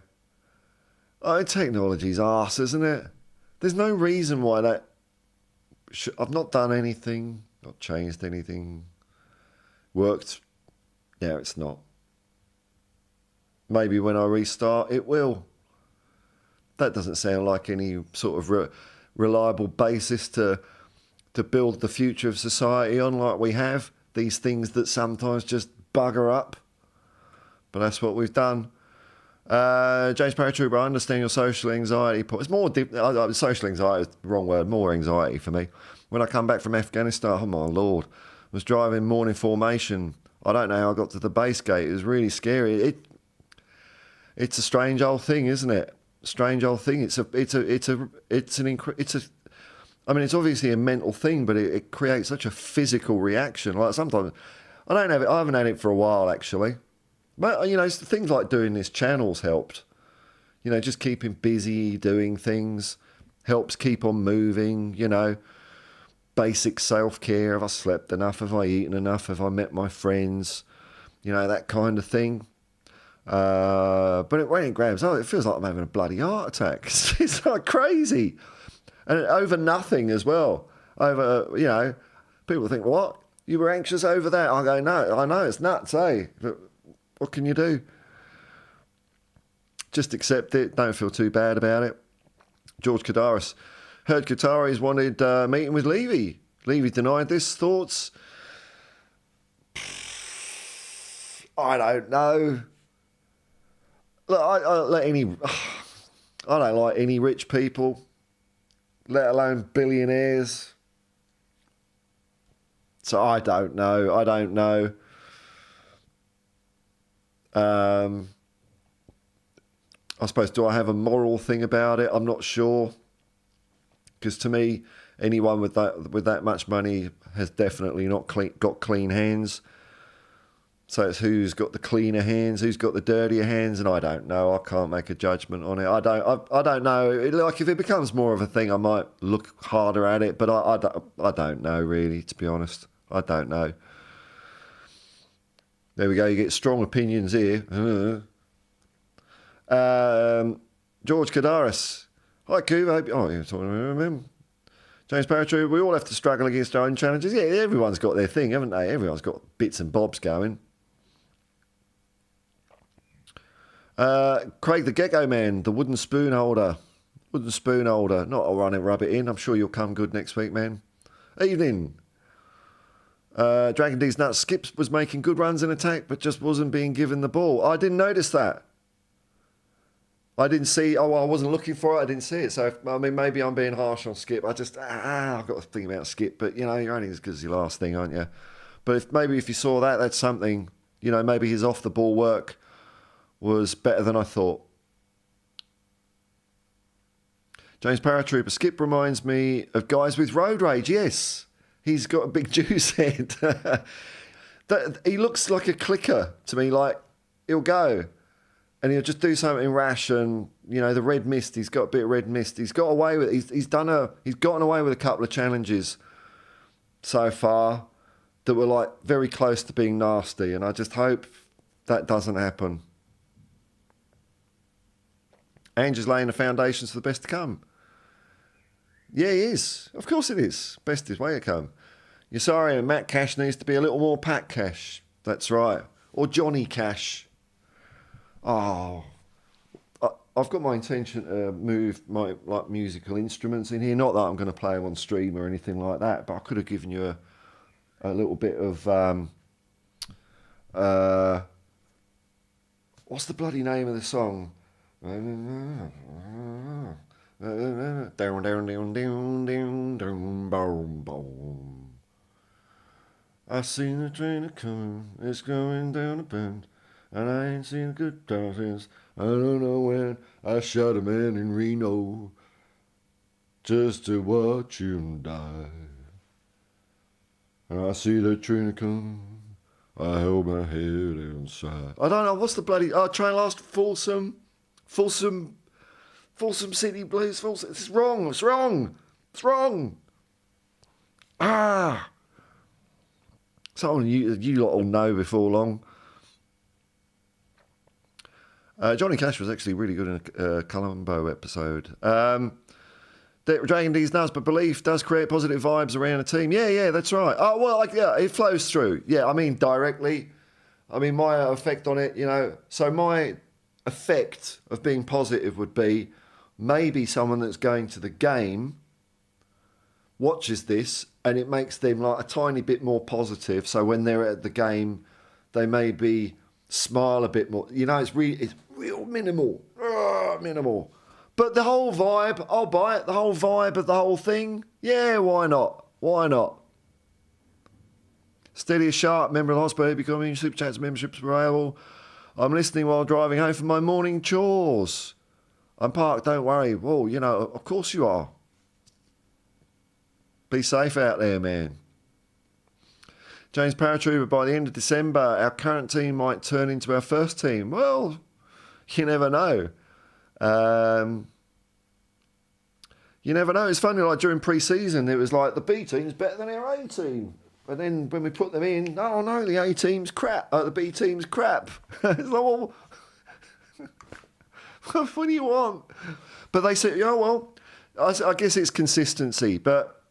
Oh, technology's arse, isn't it? There's no reason why that. I've not done anything, not changed anything. Worked. Now it's not. Maybe when I restart, it will. That doesn't sound like any sort of reliable basis to build the future of society on, like we have. These things that sometimes just bugger up. But that's what we've done. James Paratrooper, I understand your social anxiety. It's more social anxiety is the wrong word. More anxiety for me. When I come back from Afghanistan, oh my lord, I was driving morning formation. I don't know how I got to the base gate. It was really scary. It's a strange old thing, isn't it? Strange old thing. I mean, it's obviously a mental thing, but it creates such a physical reaction. Like sometimes I don't have it. I haven't had it for a while actually. But it's things like doing this channel's helped. Just keeping busy, doing things helps keep on moving. Basic self-care. Have I slept enough? Have I eaten enough? Have I met my friends? That kind of thing. But when it grabs, it feels like I'm having a bloody heart attack. It's like crazy. And over nothing as well. Over, people think, what? You were anxious over that? I go, no, I know, it's nuts, eh? But what can you do? Just accept it. Don't feel too bad about it. George Kadaris. Heard Qataris wanted meeting with Levy. Levy denied this. Thoughts? I don't know. Look, I don't like any rich people, let alone billionaires. So I don't know. I suppose, do I have a moral thing about it? I'm not sure. Because to me, anyone with that much money has definitely not got clean hands. So it's who's got the cleaner hands, who's got the dirtier hands, and I don't know. I can't make a judgment on it. I don't know. Like if it becomes more of a thing, I might look harder at it. But I don't know really, to be honest. I don't know. There we go. You get strong opinions here. George Kadaris. Hi, Coob. You're talking about him. James Paratrooper. We all have to struggle against our own challenges. Yeah, everyone's got their thing, haven't they? Everyone's got bits and bobs going. Craig the Gecko Man, the wooden spoon holder. Not I'll rub it in. I'm sure you'll come good next week, man. Evening. Dragon D's Nuts. Skips was making good runs in attack, but just wasn't being given the ball. I didn't notice that. I didn't see. I wasn't looking for it. I didn't see it. So, maybe I'm being harsh on Skip. I've got to think about Skip. But, you're only as good as your last thing, aren't you? But if you saw that, that's something, maybe his off-the-ball work was better than I thought. James Paratrooper. Skip reminds me of guys with road rage. Yes. He's got a big juice head. He looks like a clicker to me. Like, he'll go and he'll just do something rash, and the red mist. He's got a bit of red mist. He's got away with it. He's gotten away with a couple of challenges so far that were like very close to being nasty, and I just hope that doesn't happen. Ange is laying the foundations for the best to come. Yeah, he is. Of course it is. Best is way to come. You're sorry, and Matt Cash needs to be a little more Pat Cash. That's right. Or Johnny Cash. Oh, I've got my intention to move my musical instruments in here. Not that I'm going to play them on stream or anything like that, but I could have given you a little bit of what's the bloody name of the song? Down, down, down, down, down, down, boom, boom. I seen the train a coming, it's going down a bend, and I ain't seen a good time since I don't know when. I shot a man in Reno just to watch him die. And I see the train a coming, I held my head inside. I don't know, what's the bloody... Train Lost, Folsom City Blues, Folsom... It's wrong. Someone you lot will know before long. Johnny Cash was actually really good in a Columbo episode. Dragon D's Nuts, but belief does create positive vibes around a team. Yeah, that's right. Oh, well, it flows through. Yeah, directly. My effect on it, So my effect of being positive would be maybe someone that's going to the game watches this and it makes them like a tiny bit more positive. So when they're at the game, they maybe smile a bit more. It's real minimal. But the whole vibe, I'll buy it. The whole vibe of the whole thing. Yeah, why not? Steady as sharp, member of the Hotspur Hippie community, super chats, memberships available. I'm listening while driving home from my morning chores. I'm parked, don't worry. Well, of course you are. Be safe out there, man. James Paratrooper, by the end of December, our current team might turn into our first team. Well, you never know. You never know. It's funny, like during pre-season, it was like the B team's better than our A team. But then when we put them in, oh no, the A team's crap. The B team's crap. It's like, well, what do you want? But they said, oh, well, I guess it's consistency. But,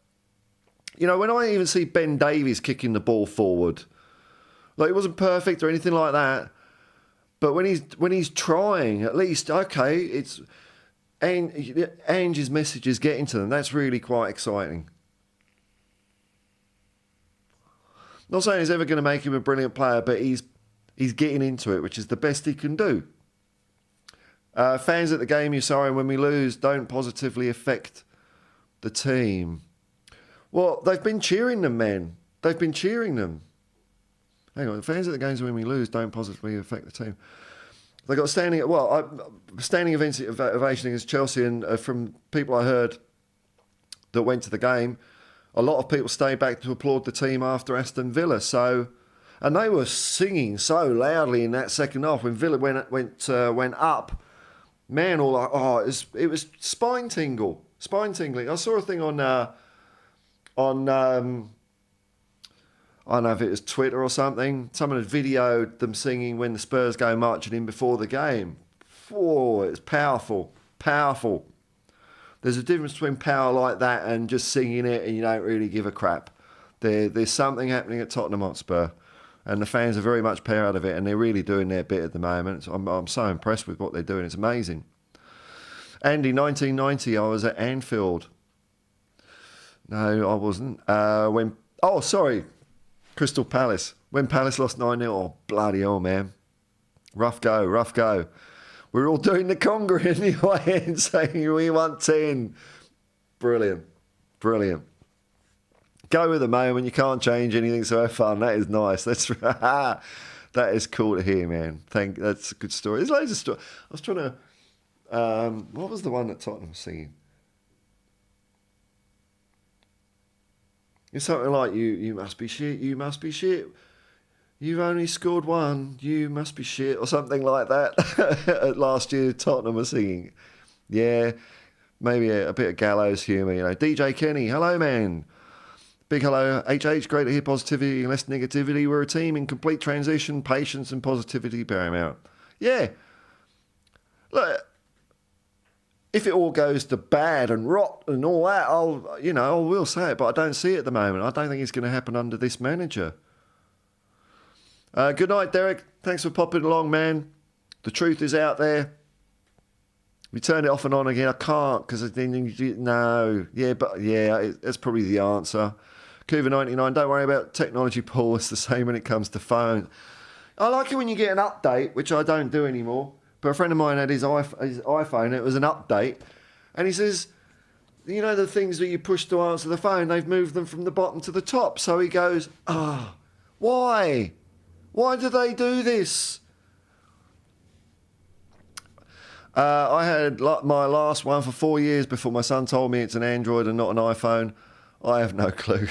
you know, when I even see Ben Davies kicking the ball forward, like it wasn't perfect or anything like that. But when he's trying, at least, okay, it's... And Ange's message is getting to them. That's really quite exciting. Not saying he's ever going to make him a brilliant player, but he's getting into it, which is the best he can do. Fans at the game, you're sorry, when we lose, don't positively affect the team. Well, they've been cheering them, man. They've been cheering them. Hang on, fans at the games when we lose don't positively affect the team. They got standing ovation against Chelsea, and from people I heard that went to the game, a lot of people stayed back to applaud the team after Aston Villa. So, and they were singing so loudly in that second half when Villa went up. Man, all like, oh, it was spine tingling. I saw a thing on I don't know if it was Twitter or something. Someone had videoed them singing when the Spurs go marching in before the game. Oh, it's powerful. Powerful. There's a difference between power like that and just singing it and you don't really give a crap. There's something happening at Tottenham Hotspur and the fans are very much proud of it and they're really doing their bit at the moment. I'm so impressed with what they're doing. It's amazing. Andy, 1990, I was at Anfield. No, I wasn't. Sorry. Crystal Palace. When Palace lost 9-0, oh, bloody hell, man. Rough go. We were all doing the conga in the away end saying we want 10. Brilliant. Go with the moment. You can't change anything, so have fun. That is nice. That is cool to hear, man. That's a good story. There's loads of stories. I was trying to... what was the one that Tottenham was singing? It's something like, you must be shit, you've only scored one, you must be shit, or something like that. Last year, Tottenham was singing. Yeah, maybe a bit of gallows humour, you know. DJ Kenny, hello, man. Big hello. HH, great to hear positivity and less negativity. We're a team in complete transition, patience and positivity paramount. Yeah. Look, if it all goes to bad and rot and all that, I will say it, but I don't see it at the moment. I don't think it's going to happen under this manager. Good night, Derek. Thanks for popping along, man. The truth is out there. We turn it off and on again. I can't because no. Yeah, but yeah, that's probably the answer. Cuba99, don't worry about technology, Paul. It's the same when it comes to phone. I like it when you get an update, which I don't do anymore. But a friend of mine had his iPhone, it was an update, and he says, you know the things that you push to answer the phone, they've moved them from the bottom to the top. So he goes, why? Why do they do this? I had my last one for 4 years before my son told me it's an Android and not an iPhone. I have no clue.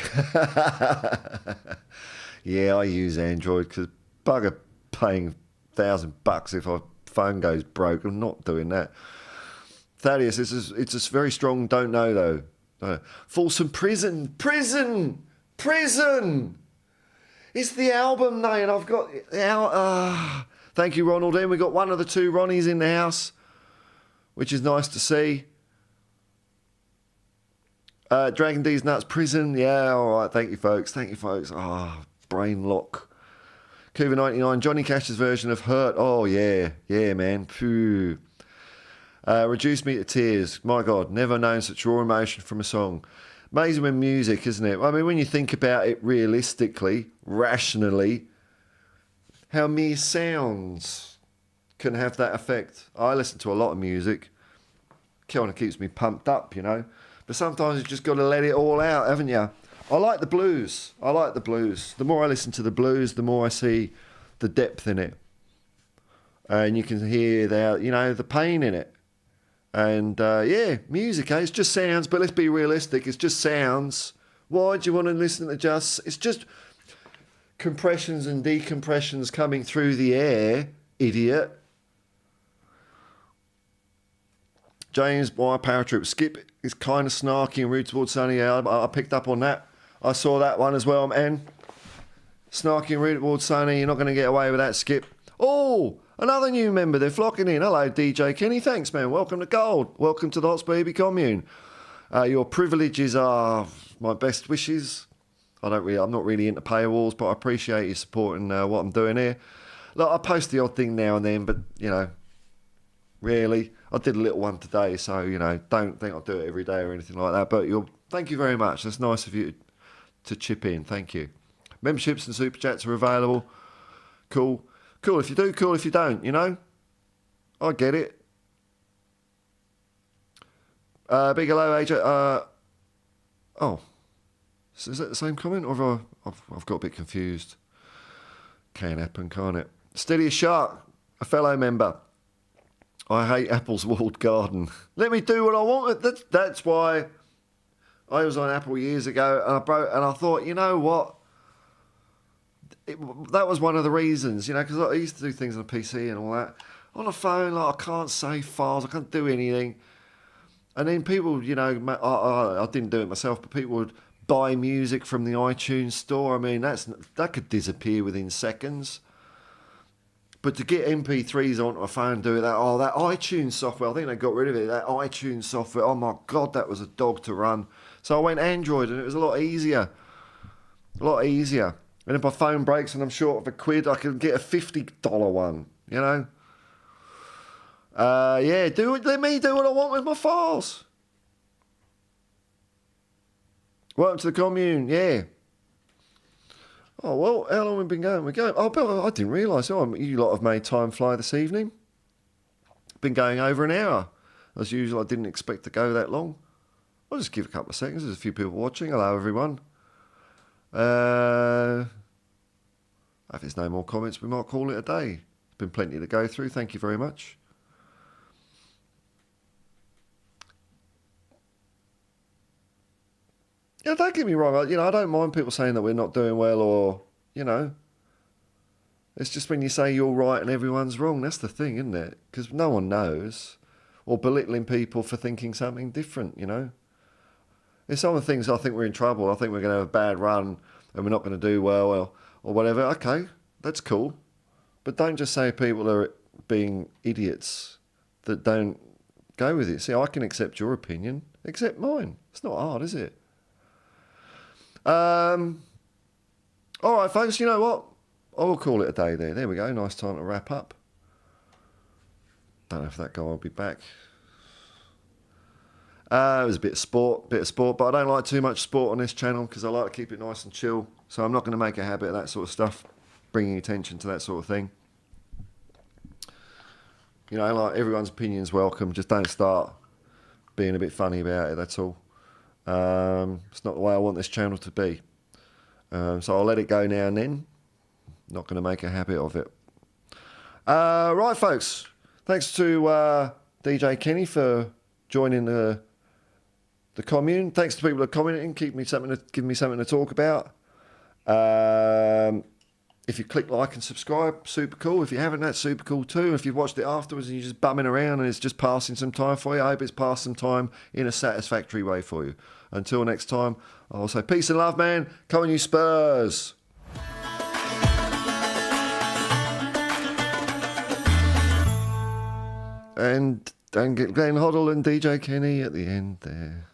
Yeah, I use Android because bugger paying $1,000 if my phone goes broke. I'm not doing that. Thaddeus, it's a very strong don't know though. Folsom Prison. It's the album name. I've got... Thank you, Ronald. And we got one of the two Ronnies in the house, which is nice to see. Dragon D's Nuts Prison. Yeah, all right. Thank you, folks. Brain lock. Cuba99, Johnny Cash's version of Hurt. Oh, yeah. Yeah, man. Phew. Reduced me to tears. My God, never known such raw emotion from a song. Amazing with music, isn't it? I mean, when you think about it realistically, rationally, how mere sounds can have that effect. I listen to a lot of music. Kind of keeps me pumped up, you know. But sometimes you've just got to let it all out, haven't you? I like the blues. The more I listen to the blues, the more I see the depth in it. And you can hear the pain in it. And, music, it's just sounds, but let's be realistic. It's just sounds Why do you want to listen to just... It's just compressions and decompressions coming through the air, idiot. James, why paratroop? Skip is kind of snarky and rude towards Sonny. Yeah, I picked up on that. I saw that one as well, man. Snarky and rude towards Sonny. You're not going to get away with that, Skip. Oh, another new member. They're flocking in. Hello, DJ Kenny. Thanks, man. Welcome to Gold. Welcome to the Hotspur Hippie commune. Your privileges are my best wishes. I'm not really into paywalls, but I appreciate you supporting what I'm doing here. Look, I post the odd thing now and then, but, you know, really, I did a little one today, so, you know, don't think I'll do it every day or anything like that. But thank you very much. That's nice of you to chip in. Thank you. Memberships and super chats are available. Cool. Cool if you do, cool if you don't, you know. I get it. Big hello, AJ. Oh. Is that the same comment? Or have I've got a bit confused. Can happen, can't it? Steady as Shark, a fellow member. I hate Apple's walled garden. Let me do what I want. That's why I was on Apple years ago, and I thought, you know what? That was one of the reasons, you know, because I used to do things on a PC and all that. On a phone, like, I can't save files, I can't do anything. And then people, you know, I didn't do it myself, but people would buy music from the iTunes store. I mean, that could disappear within seconds. But to get MP3s onto a phone, do that iTunes software, I think they got rid of it, that iTunes software, oh my God, that was a dog to run. So I went Android and it was a lot easier. A lot easier. And if my phone breaks and I'm short of £1, I can get a $50 one, you know? Yeah, let me do what I want with my files. Welcome to the commune, yeah. Oh, well, how long have we been going? We're going. Oh, Bill, I didn't realise. Oh, you lot have made time fly this evening. Been going over an hour. As usual, I didn't expect to go that long. I'll just give a couple of seconds. There's a few people watching. Hello, everyone. If there's no more comments, we might call it a day. There's been plenty to go through. Thank you very much. Yeah, don't get me wrong. You know, I don't mind people saying that we're not doing well, or, you know, it's just when you say you're right and everyone's wrong. That's the thing, isn't it? Because no one knows, or belittling people for thinking something different. You know, it's some of the things I think we're in trouble. I think we're going to have a bad run and we're not going to do well, or whatever. Okay, that's cool, but don't just say people are being idiots that don't go with it. See, I can accept your opinion, accept mine. It's not hard, is it? All right, folks, you know what? I will call it a day there. There we go. Nice time to wrap up. Don't know if that guy will be back. It was a bit of sport, but I don't like too much sport on this channel because I like to keep it nice and chill. So I'm not going to make a habit of that sort of stuff, bringing attention to that sort of thing. You know, like, everyone's opinion's welcome. Just don't start being a bit funny about it, that's all. It's not the way I want this channel to be. So I'll let it go now and then. Not going to make a habit of it. Right, folks. Thanks to DJ Kenny for joining the commune. Thanks to people that are commenting, giving me something to talk about. If you click like and subscribe, super cool. If you haven't, that's super cool too. If you've watched it afterwards and you're just bumming around and it's just passing some time for you, I hope it's passed some time in a satisfactory way for you. Until next time, I'll say peace and love, man. Come on, you Spurs. And Glenn Hoddle and DJ Kenny at the end there.